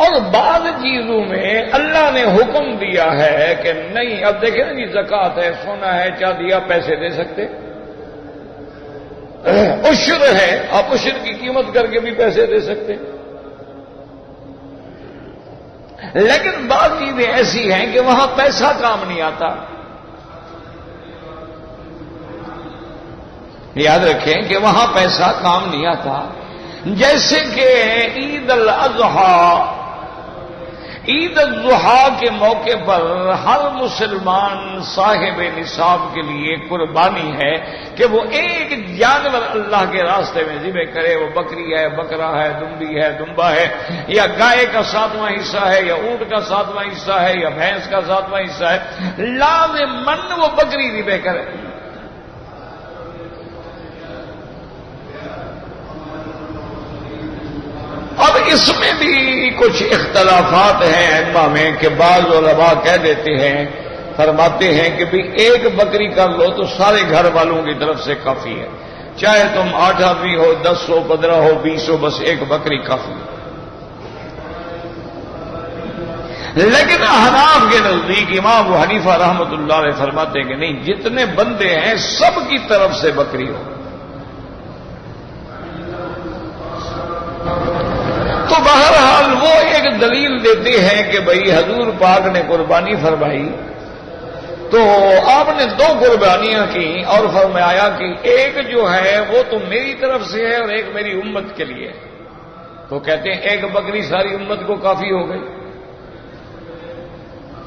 اور بعض چیزوں میں اللہ نے حکم دیا ہے کہ نہیں، اب دیکھیں نا جی، زکوٰۃ ہے، سونا ہے، چاندی، آپ پیسے دے سکتے، عشر ہے، آپ عشر کی قیمت کر کے بھی پیسے دے سکتے، لیکن بعض چیزیں ایسی ہیں کہ وہاں پیسہ کام نہیں آتا۔ یاد رکھیں کہ وہاں پیسہ کام نہیں آتا۔ جیسے کہ عید الاضحیٰ، عید الاضحیٰ کے موقع پر ہر مسلمان صاحب نصاب کے لیے قربانی ہے کہ وہ ایک جانور اللہ کے راستے میں ذبح کرے، وہ بکری ہے، بکرا ہے، دمبی ہے، دمبا ہے، یا گائے کا 7واں حصہ ہے، یا اونٹ کا 7واں حصہ ہے، یا بھینس کا 7واں حصہ ہے، لازماً وہ بکری ذبح کرے۔ اب اس میں بھی کچھ اختلافات ہیں ائمہ میں کہ بعض علماء کہہ دیتے ہیں، فرماتے ہیں کہ بھی ایک بکری کر لو تو سارے گھر والوں کی طرف سے کافی ہے، چاہے تم 8 آدمی ہو، 10 ہو، 15 ہو، 20 ہو، بس ایک بکری کافی۔ لیکن احناف کے نزدیک امام ابو حنیفہ رحمۃ اللہ علیہ فرماتے ہیں کہ نہیں، جتنے بندے ہیں سب کی طرف سے بکری ہو۔ تو بہرحال وہ ایک دلیل دیتے ہیں کہ بھئی حضور پاک نے قربانی فرمائی تو آپ نے 2 قربانیاں کی اور فرمایا کہ ایک جو ہے وہ تو میری طرف سے ہے اور ایک میری امت کے لیے۔ تو کہتے ہیں ایک بکری ساری امت کو کافی ہو گئی،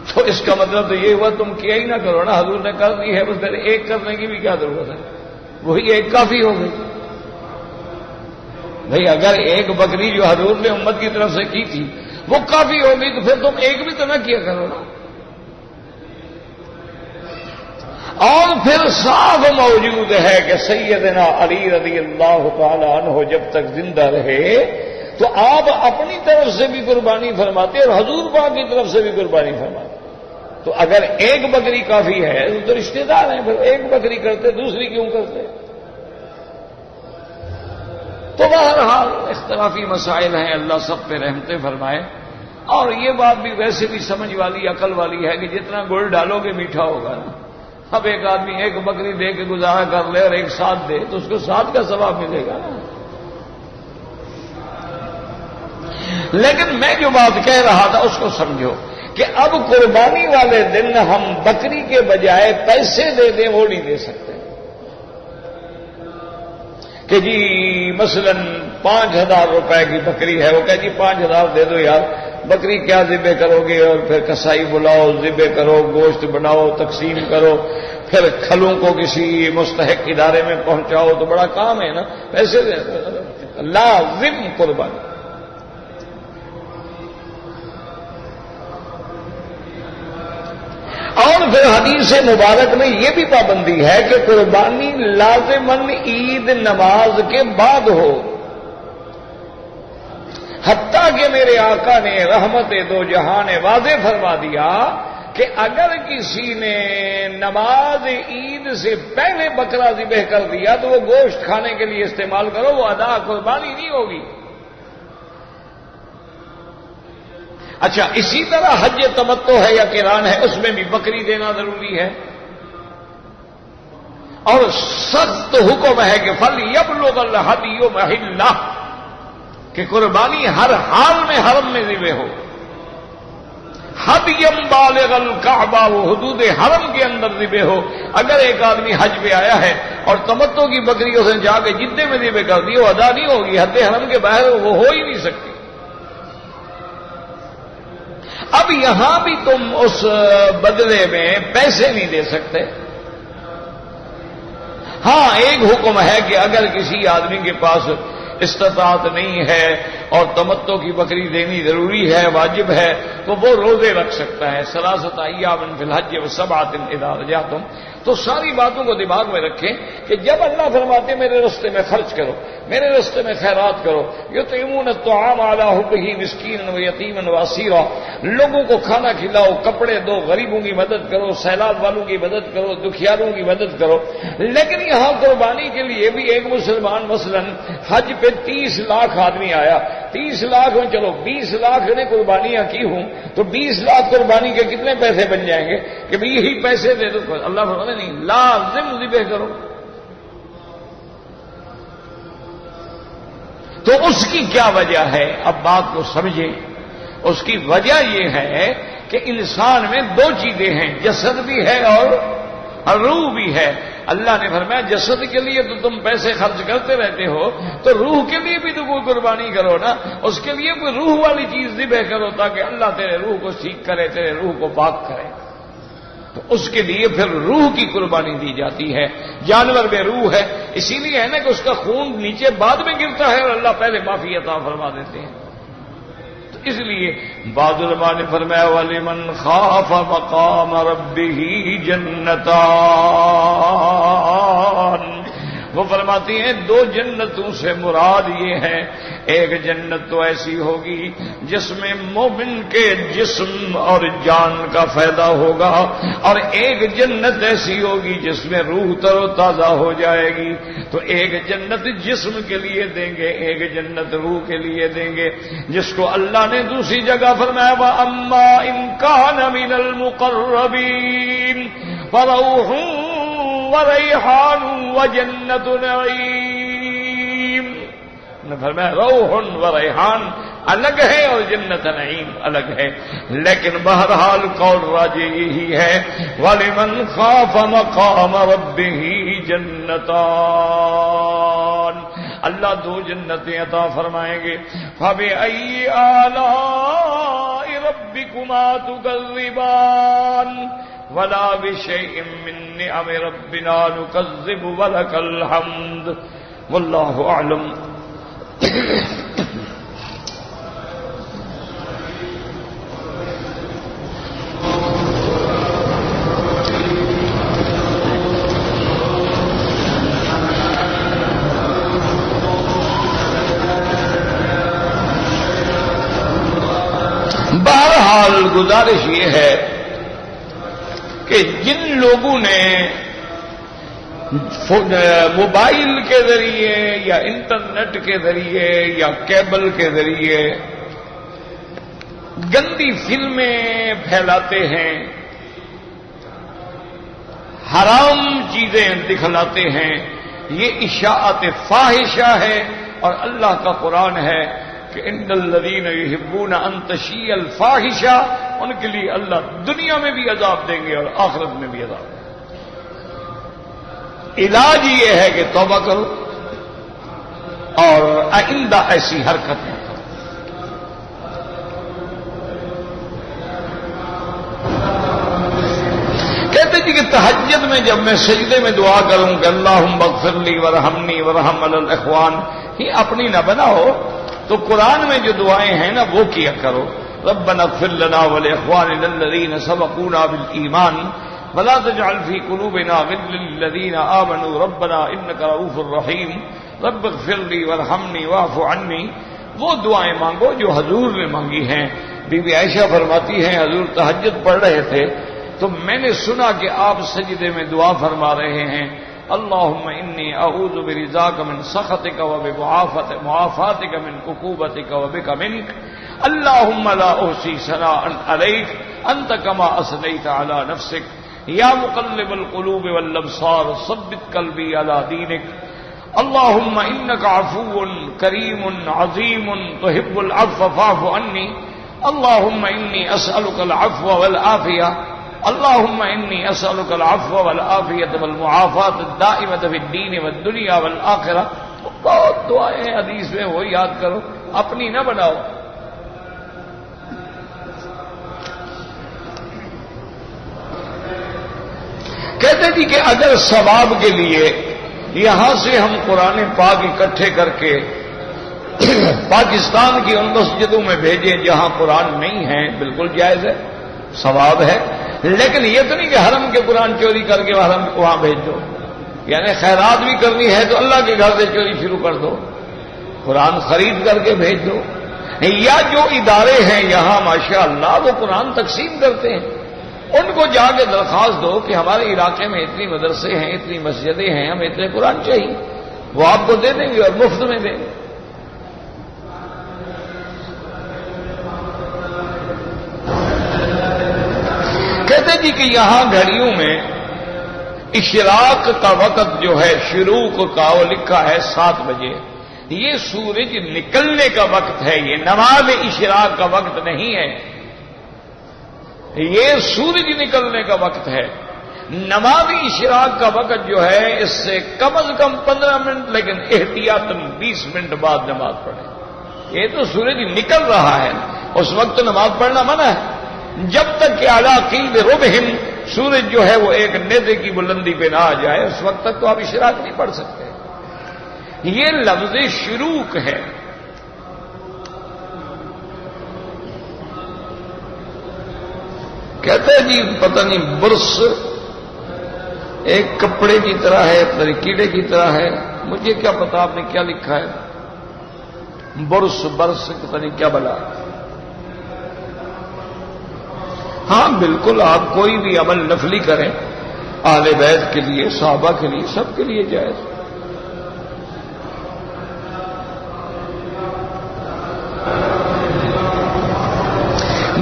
تو اس کا مطلب تو یہ ہوا تم کیا ہی نہ کرو نا، حضور نے کر دی ہے، بس پھر ایک کرنے کی بھی کیا ضرورت ہے، وہی ایک کافی ہو گئی۔ بھئی اگر ایک بکری جو حضور نے امت کی طرف سے کی تھی وہ کافی ہو گئی تو پھر تم ایک بھی تو نہ کیا کرو نا۔ اور پھر صاف موجود ہے کہ سیدنا علی رضی اللہ تعالی عنہ جب تک زندہ رہے تو آپ اپنی طرف سے بھی قربانی فرماتے اور حضور پاک کی طرف سے بھی قربانی فرماتے۔ تو اگر ایک بکری کافی ہے تو رشتے دار ہیں، پھر ایک بکری کرتے دوسری کیوں کرتے؟ تو بہرحال اختلافی مسائل ہیں، اللہ سب پہ رحمتیں فرمائے۔ اور یہ بات بھی ویسے بھی سمجھ والی عقل والی ہے کہ جتنا گڑ ڈالو گے میٹھا ہوگا نا۔ اب ایک آدمی ایک بکری دے کے گزارا کر لے اور ایک 7 دے تو اس کو 7 کا ثواب ملے گا نا۔ لیکن میں جو بات کہہ رہا تھا اس کو سمجھو کہ اب قربانی والے دن ہم بکری کے بجائے پیسے دے دیں وہ نہیں دے سکتے کہ جی مثلا 5000 روپے کی بکری ہے، وہ کہے جی 5000 دے دو یار، بکری کیا ذبح کرو گے، اور پھر کسائی بلاؤ، ذبح کرو، گوشت بناؤ، تقسیم کرو، پھر کھلوں کو کسی مستحق ادارے میں پہنچاؤ، تو بڑا کام ہے نا، پیسے دے لازم قربانی۔ اور پھر حدیث مبارک میں یہ بھی پابندی ہے کہ قربانی لازماً عید نماز کے بعد ہو، حتیٰ کہ میرے آقا نے رحمت دو جہاں نے واضح فرما دیا کہ اگر کسی نے نماز عید سے پہلے بکرا ذبح کر دیا تو وہ گوشت کھانے کے لیے استعمال کرو، وہ ادا قربانی نہیں ہوگی۔ اچھا، اسی طرح حج تمتع ہے یا قران ہے، اس میں بھی بکری دینا ضروری ہے، اور سخت حکم ہے کہ فَلْيَبْلُغَ الْهَدْيُ مَحِلَّهُ، کہ قربانی ہر حال میں حرم میں ذبح ہو۔ حَدْيًا بَالِغَ الْكَعْبَةِ، وہ حدود حرم کے اندر ذبح ہو۔ اگر ایک آدمی حج پہ آیا ہے اور تمتع کی بکری اس نے جا کے جدے میں ذبح کر دی، وہ ادا نہیں ہوگی، حد حرم کے باہر وہ ہو ہی نہیں سکتی۔ اب یہاں بھی تم اس بدلے میں پیسے نہیں دے سکتے۔ ہاں ایک حکم ہے کہ اگر کسی آدمی کے پاس استطاعت نہیں ہے اور تمتع کی بکری دینی ضروری ہے، واجب ہے، تو وہ روزے رکھ سکتا ہے، 3 ایام فی الحج و7 اذا رجعتم۔ تو ساری باتوں کو دماغ میں رکھیں کہ جب اللہ فرماتے میرے راستے میں خرچ کرو، میرے راستے میں خیرات کرو، یطعمون الطعام علی حبہ مسکینا ویتیما واسیرا، لوگوں کو کھانا کھلاؤ، کپڑے دو، غریبوں کی مدد کرو، سیلاب والوں کی مدد کرو، دکھیاروں کی مدد کرو۔ لیکن یہاں قربانی کے لیے بھی ایک مسلمان مثلا حج پہ 30 لاکھ آدمی آیا، 30 لاکھ میں چلو 20 لاکھ نے قربانیاں کی ہوں تو 20 لاکھ قربانی کے کتنے پیسے بن جائیں گے کہ بھی یہی پیسے دے دو؟ اللہ فرماتے نہیں، لازم ذبح کرو۔ تو اس کی کیا وجہ ہے؟ اب بات کو سمجھیں۔ اس کی وجہ یہ ہے کہ انسان میں 2 چیزیں ہیں، جسد بھی ہے اور روح بھی ہے۔ اللہ نے فرمایا جسد کے لیے تو تم پیسے خرچ کرتے رہتے ہو، تو روح کے لیے بھی تو کوئی قربانی کرو نا، اس کے لیے کوئی روح والی چیز ذبح کرو تاکہ اللہ تیرے روح کو ٹھیک کرے، تیرے روح کو پاک کرے۔ تو اس کے لیے پھر روح کی قربانی دی جاتی ہے۔ جانور میں روح ہے، اسی لیے ہے نا کہ اس کا خون نیچے بعد میں گرتا ہے اور اللہ پہلے معافی عطا فرما دیتے ہیں۔ اس لیے بعض علماء نے فرمایا وَلِمَنْ خَافَ مَقَامَ رَبِّهِ جَنَّتَانِ، وہ فرماتی ہیں دو جنتوں سے مراد یہ ہے، ایک جنت تو ایسی ہوگی جس میں مومن کے جسم اور جان کا فائدہ ہوگا، اور ایک جنت ایسی ہوگی جس میں روح تر و تازہ ہو جائے گی۔ تو ایک جنت جسم کے لیے دیں گے، ایک جنت روح کے لیے دیں گے، جس کو اللہ نے دوسری جگہ فرمایا وَأَمَّا إِن كَانَ مِنَ الْمُقَرَّبِينَ فَرَوْحٌ وَرَيْحَانٌ وَجَنَّتُ نَعِيمٍ۔ نے فرمایا روح و ریحان الگ ہے اور جنت نعیم الگ ہے، لیکن بہرحال قول راجح یہی ہے وَلِمَنْ خَافَ مَقَامَ رَبِّهِ جَنَّتَانِ، اللہ دو جنتیں عطا فرمائیں گے۔ فَبِأَيِّ آلَاءِ رَبِّكُمَا تُكَذِّبَانِ وَلَا بِشَيْءٍ مِّن نِّعَمِ رَبِّنَا نُكَذِّبُ وَلَكَ الْحَمْدُ وَاللَّهُ أَعْلَمُ۔ بہرحال گزارش یہ ہے کہ جن لوگوں نے موبائل کے ذریعے یا انٹرنیٹ کے ذریعے یا کیبل کے ذریعے گندی فلمیں پھیلاتے ہیں، حرام چیزیں دکھلاتے ہیں، یہ اشاعت فاحشہ ہے، اور اللہ کا قرآن ہے کہ ان الذین یحبون ان تشیع الفاحشہ، ان کے لیے اللہ دنیا میں بھی عذاب دیں گے اور آخرت میں بھی عذاب دیں گے۔ علاج یہ ہے کہ توبہ کرو اور آئندہ ایسی حرکت نہ کرو۔ کہتے جی کہ تہجد میں جب میں سجدے میں دعا کروں کہ اللہم اغفر لی ورحمنی ورحم الاخوان، یہ اپنی نہ بناؤ، تو قرآن میں جو دعائیں ہیں نا وہ کیا کرو۔ ربنا اغفر لنا ولاخواننا الذین سبقونا بالایمان ولا تجعل في قلوبنا غلا للذين آمنوا ربنا انك رؤوف رحیم رب اغفر لي وارحمني واعف عني، وہ دعائیں مانگو جو حضور نے مانگی ہیں۔ بی بی عائشہ فرماتی ہیں حضور تہجد پڑھ رہے تھے تو میں نے سنا کہ آپ سجدے میں دعا فرما رہے ہیں اللہم انی اعوذ برضاک من سخطک وبمعافاتک من عقوبتک وبک منک اللہم لا احصی ثناء علیک انت کما اثنیت علی نفسک یا مقلب القلوب والابصار ثبت قلبی علی دینک اللہم انک عفو کریم عظیم تحب العفو فاعف عنی اللہم انی اسألک العفو والعافیہ اللہم انی اسألک العفو والعافیۃ والمعافاۃ الدائمۃ فی الدین والدنیا والآخرہ۔ بہت دعائیں حدیث میں وہ یاد کرو، اپنی نہ بناؤ۔ کہتے تھے کہ اگر ثواب کے لیے یہاں سے ہم قرآن پاک اکٹھے کر کے پاکستان کی ان مسجدوں میں بھیجیں جہاں قرآن نہیں ہے، بالکل جائز ہے، ثواب ہے، لیکن یہ تو نہیں کہ حرم کے قرآن چوری کر کے حرم وہاں بھیج دو، یعنی خیرات بھی کرنی ہے تو اللہ کے گھر سے چوری شروع کر دو، قرآن خرید کر کے بھیج دو۔ یا جو ادارے ہیں یہاں ماشاءاللہ وہ قرآن تقسیم کرتے ہیں، ان کو جا کے درخواست دو کہ ہمارے علاقے میں اتنی مدرسے ہیں، اتنی مسجدیں ہیں، ہمیں اتنے قرآن چاہیے، وہ آپ کو دے دیں گے اور مفت میں دیں گے۔ کہتے جی کہ یہاں گھڑیوں میں اشراق کا وقت جو ہے شروق کا وہ لکھا ہے 7 بجے، یہ سورج نکلنے کا وقت ہے، یہ نماز اشراق کا وقت نہیں ہے، یہ سورج نکلنے کا وقت ہے۔ نماز اشراق کا وقت جو ہے اس سے کم از کم 15 منٹ، لیکن احتیاطاً 20 منٹ بعد نماز پڑھیں۔ یہ تو سورج نکل رہا ہے، اس وقت تو نماز پڑھنا منع ہے، جب تک کہ اعلیٰ قیل ربہم سورج جو ہے وہ ایک نیزے کی بلندی پہ نہ آ جائے، اس وقت تک تو آپ اشراق نہیں پڑھ سکتے۔ یہ لفظ شروق ہے۔ کہتے ہیں جی پتہ نہیں برس ایک کپڑے کی طرح ہے، پتہ کیڑے کی طرح ہے، مجھے کیا پتا آپ نے کیا لکھا ہے، برس برس پتہ نہیں کیا بلا۔ ہاں بالکل، آپ کوئی بھی عمل نفلی کریں اہل بیت کے لیے، صحابہ کے لیے، سب کے لیے جائز۔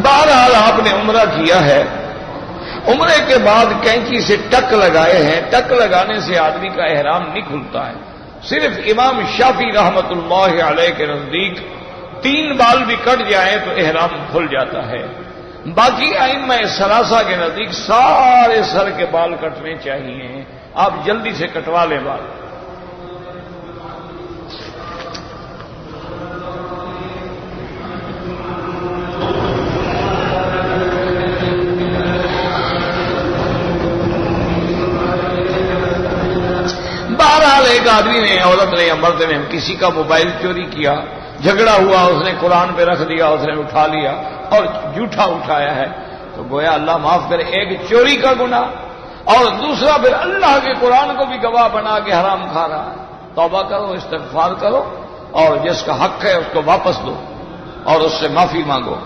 بہرحال آپ نے عمرہ کیا ہے، عمرے کے بعد کینچی سے ٹک لگائے ہیں، ٹک لگانے سے آدمی کا احرام نہیں کھلتا ہے۔ صرف امام شافعی رحمت اللہ علیہ کے نزدیک 3 بال بھی کٹ جائیں تو احرام کھل جاتا ہے۔ باقی ائمہ ثلاثہ کے نزدیک سارے سر کے بال کٹنے چاہیے، آپ جلدی سے کٹوا لیں بال۔ بہرحال ایک آدمی نے، عورت نے یا مرد نے کسی کا موبائل چوری کیا، جھگڑا ہوا، اس نے قرآن پہ رکھ دیا، اس نے اٹھا لیا اور جھوٹا اٹھایا ہے، تو گویا اللہ معاف کرے، ایک چوری کا گناہ اور دوسرا پھر اللہ کے قرآن کو بھی گواہ بنا کے حرام کھا رہا ہے۔ توبہ کرو، استغفار کرو اور جس کا حق ہے اس کو واپس دو اور اس سے معافی مانگو۔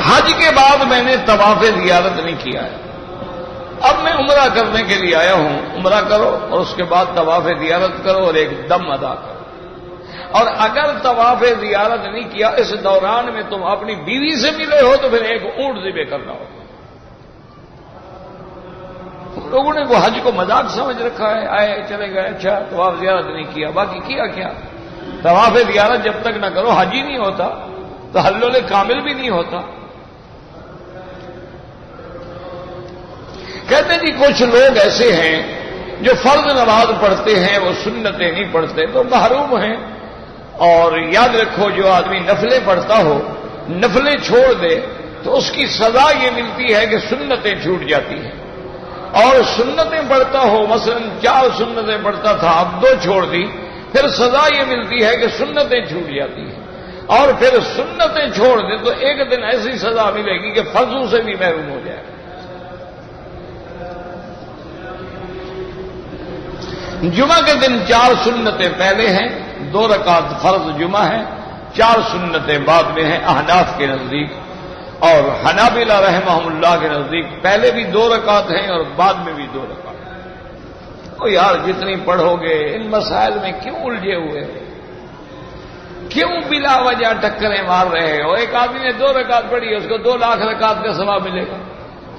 حج کے بعد میں نے طواف زیارت نہیں کیا ہے، اب میں عمرہ کرنے کے لیے آیا ہوں، عمرہ کرو اور اس کے بعد طواف زیارت کرو اور ایک دم ادا کرو۔ اور اگر طواف زیارت نہیں کیا، اس دوران میں تم اپنی بیوی سے ملے ہو تو پھر ایک اونٹ ذبح کرنا ہوگا۔ لوگوں نے وہ حج کو مذاق سمجھ رکھا ہے، آئے چلے گئے، اچھا طواف زیارت نہیں کیا، باقی کیا کیا؟ طواف زیارت جب تک نہ کرو حج ہی نہیں ہوتا، تو حلول کامل بھی نہیں ہوتا۔ کہتے ہیں جی کچھ لوگ ایسے ہیں جو فرض نماز پڑھتے ہیں وہ سنتیں نہیں پڑھتے تو محروم ہیں، اور یاد رکھو جو آدمی نفلیں پڑھتا ہو، نفلیں چھوڑ دے تو اس کی سزا یہ ملتی ہے کہ سنتیں چھوٹ جاتی ہیں، اور سنتیں پڑھتا ہو، مثلا 4 سنتیں پڑھتا تھا اب 2 چھوڑ دی، پھر سزا یہ ملتی ہے کہ سنتیں چھوٹ جاتی ہیں، اور پھر سنتیں چھوڑ دے تو ایک دن ایسی سزا ملے گی کہ فرضوں سے بھی محروم ہو جائے گا۔ جمعہ کے دن 4 سنتیں پہلے ہیں، 2 رکعت فرض جمعہ ہے، 4 سنتیں بعد میں ہیں احناف کے نزدیک، اور حنابلہ رحمہم اللہ کے نزدیک پہلے بھی 2 رکعت ہیں اور بعد میں بھی 2 رکعت۔ او یار جتنی پڑھو گے ان مسائل میں کیوں الجھے ہوئے، کیوں بلا وجہ ٹکریں مار رہے ہو؟ ایک آدمی نے 2 رکعت پڑھی ہے، اس کو 2 لاکھ رکعت کا ثواب ملے گا،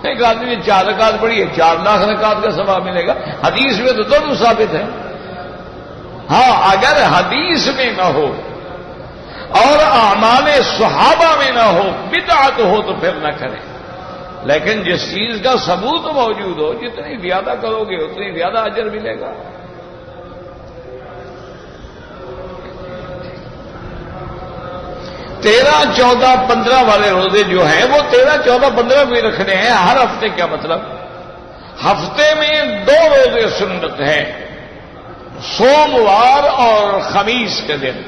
ایک آدمی نے 4 رکعت پڑھی ہے، 4 لاکھ رکعت کا ثواب ملے گا۔ حدیث میں تو دونوں ثابت ہے۔ ہاں اگر حدیث میں نہ ہو اور اعمال صحابہ میں نہ ہو، بدعت ہو تو پھر نہ کریں، لیکن جس چیز کا ثبوت موجود ہو، جتنی زیادہ کرو گے اتنی زیادہ اجر ملے گا۔ 13، 14، 15 والے روزے جو ہیں وہ 13، 14، 15 بھی رکھنے ہیں ہر ہفتے۔ کیا مطلب؟ ہفتے میں 2 روزے سنت ہیں، سوموار اور خمیس کے دن،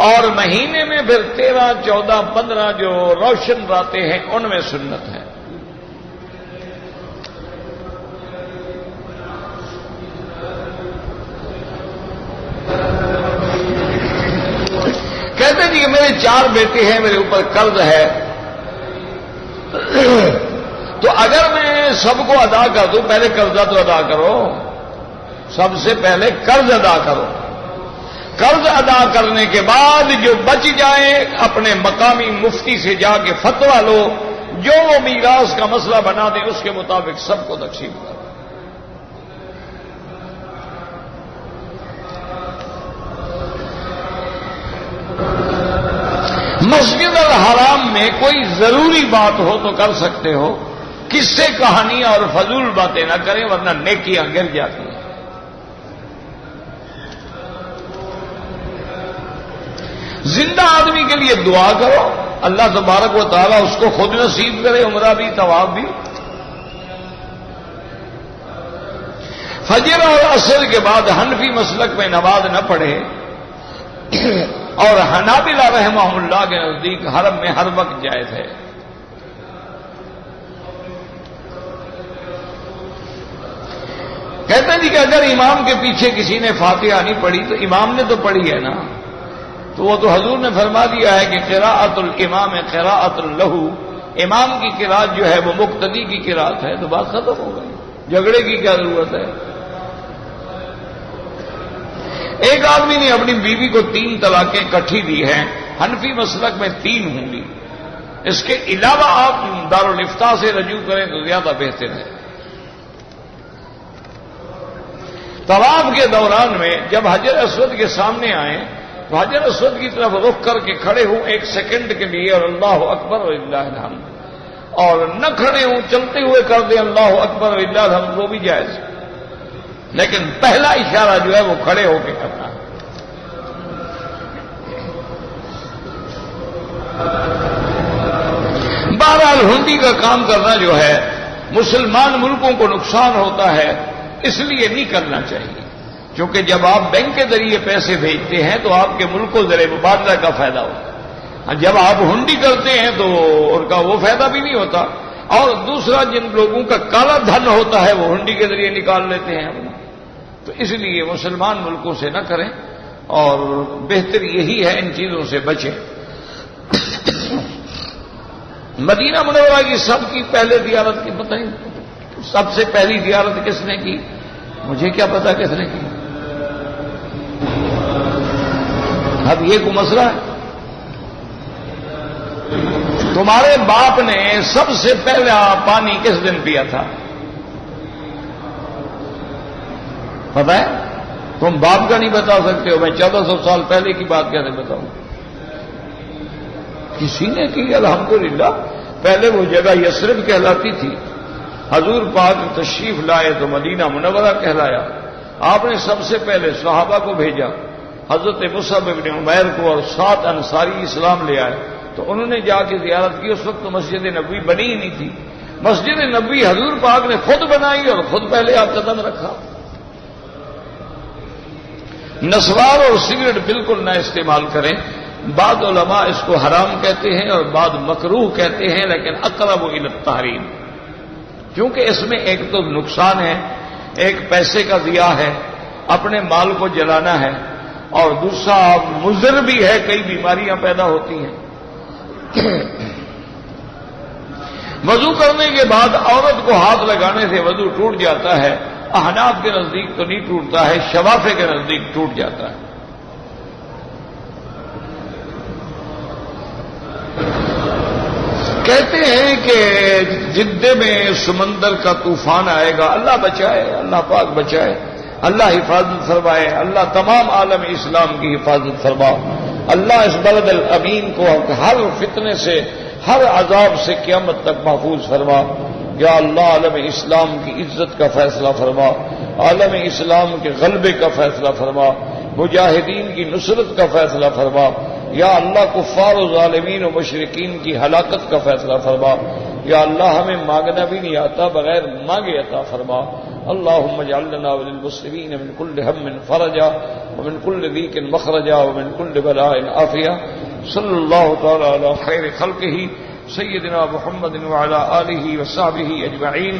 اور مہینے میں پھر 13، 14، 15 جو روشن راتیں ہیں ان میں سنت ہے۔ کہتے ہیں کہ میرے 4 بیٹے ہیں، میرے اوپر قرض ہے، تو اگر میں سب کو ادا کر دوں، پہلے قرضہ تو ادا کرو، سب سے پہلے قرض ادا کرو، قرض ادا کرنے کے بعد جو بچ جائے اپنے مقامی مفتی سے جا کے فتویٰ لو، جو وہ میراث کا مسئلہ بنا دیں اس کے مطابق سب کو تقسیم کرو۔ مسجد الحرام میں کوئی ضروری بات ہو تو کر سکتے ہو، قصے کہانیاں اور فضول باتیں نہ کریں ورنہ نیکیاں گر جاتی ہیں۔ زندہ آدمی کے لیے دعا کرو، اللہ تبارک و تعالیٰ اس کو خود نصیب کرے عمرہ بھی طواف بھی۔ فجر اور عصر کے بعد حنفی مسلک میں نماز نہ پڑھے اور حنابلہ رحمہ اللہ کے نزدیک حرم میں ہر وقت جائز ہے۔ کہتے ہیں جی کہ اگر امام کے پیچھے کسی نے فاتحہ نہیں پڑھی تو امام نے تو پڑھی ہے نا، تو وہ تو حضور نے فرما دیا ہے کہ قراءۃ الامام قراءۃ لہ، امام کی قراءت جو ہے وہ مقتدی کی قراءت ہے، تو بات ختم ہو گئی، جھگڑے کی کیا ضرورت ہے؟ ایک آدمی نے اپنی بیوی کو 3 طلاقیں اکٹھی دی ہیں، حنفی مسلک میں 3 ہوں گی، اس کے علاوہ آپ دارالافتاء سے رجوع کریں تو زیادہ بہتر ہے۔ طواف کے دوران میں جب حجر اسود کے سامنے آئیں تو حجر اسود کی طرف رخ کر کے کھڑے ہوں 1 سیکنڈ کے لیے اور اللہ اکبر وللہ الحمد، اور نہ کھڑے ہوں چلتے ہوئے کر دیں اللہ اکبر وللہ الحمد، وہ بھی جائز، لیکن پہلا اشارہ جو ہے وہ کھڑے ہو کے کرنا ہے۔ بہرحال ہنڈی کا کام کرنا جو ہے مسلمان ملکوں کو نقصان ہوتا ہے، اس لیے نہیں کرنا چاہیے، کیونکہ جب آپ بینک کے ذریعے پیسے بھیجتے ہیں تو آپ کے ملک کو ذریعے مبادلہ کا فائدہ ہوتا ہے، جب آپ ہنڈی کرتے ہیں تو ان کا وہ فائدہ بھی نہیں ہوتا، اور دوسرا جن لوگوں کا کالا دھن ہوتا ہے وہ ہنڈی کے ذریعے نکال لیتے ہیں، تو اس لیے مسلمان ملکوں سے نہ کریں، اور بہتر یہی ہے ان چیزوں سے بچیں۔ مدینہ منورہ کی سب کی پہلے زیارت کی پتہ نہیں، سب سے پہلی زیارت کس نے کی؟ مجھے کیا پتا کس نے کی؟ اب یہ کوئی مسئلہ ہے؟ تمہارے باپ نے سب سے پہلا پانی کس دن پیا تھا؟ پتہ ہے؟ تم باپ کا نہیں بتا سکتے ہو، میں 1400 سال پہلے کی بات کیسے بتاؤں؟ کسی نے کی، الحمدللہ۔ پہلے وہ جگہ یثرب کہلاتی تھی، حضور پاک تشریف لائے تو مدینہ منورہ کہلایا۔ آپ نے سب سے پہلے صحابہ کو بھیجا، حضرت مصعب بن عمیر کو، اور 7 انصاری اسلام لے آئے، تو انہوں نے جا کے زیارت کی۔ اس وقت تو مسجد نبوی بنی ہی نہیں تھی، مسجد نبوی حضور پاک نے خود بنائی اور خود پہلے آپ قدم رکھا۔ نسوار اور سگریٹ بالکل نہ استعمال کریں، بعض علماء اس کو حرام کہتے ہیں اور بعض مکروہ کہتے ہیں، لیکن اقرب الی التحریم، کیونکہ اس میں ایک تو نقصان ہے، ایک پیسے کا ضیاع ہے، اپنے مال کو جلانا ہے، اور دوسرا مضر بھی ہے، کئی بیماریاں پیدا ہوتی ہیں۔ وضو کرنے کے بعد عورت کو ہاتھ لگانے سے وضو ٹوٹ جاتا ہے، احناف کے نزدیک تو نہیں ٹوٹتا ہے، شوافع کے نزدیک ٹوٹ جاتا ہے۔ کہتے ہیں کہ جدے میں سمندر کا طوفان آئے گا، اللہ بچائے، اللہ پاک بچائے، اللہ حفاظت فرمائے، اللہ تمام عالم اسلام کی حفاظت فرما، اللہ اس بلد الامین کو ہر فتنے سے، ہر عذاب سے قیامت تک محفوظ فرما۔ یا اللہ عالم اسلام کی عزت کا فیصلہ فرما، عالم اسلام کے غلبے کا فیصلہ فرما، مجاہدین کی نصرت کا فیصلہ فرما، یا اللہ کفار و ظالمین و مشرکین کی ہلاکت کا فیصلہ فرما۔ یا اللہ ہمیں مانگنا بھی نہیں آتا، بغیر مانگے عطا فرما۔ اللہم اجعل لنا وللمسلمین من کل ہم فرجا ومن کل ضیق مخرجا ومن کل بلاء عافیہ۔ صلی اللہ تعالی علی خیر خلقہ سیدنا محمد وعلی آلہ وصحبہ اجمعین۔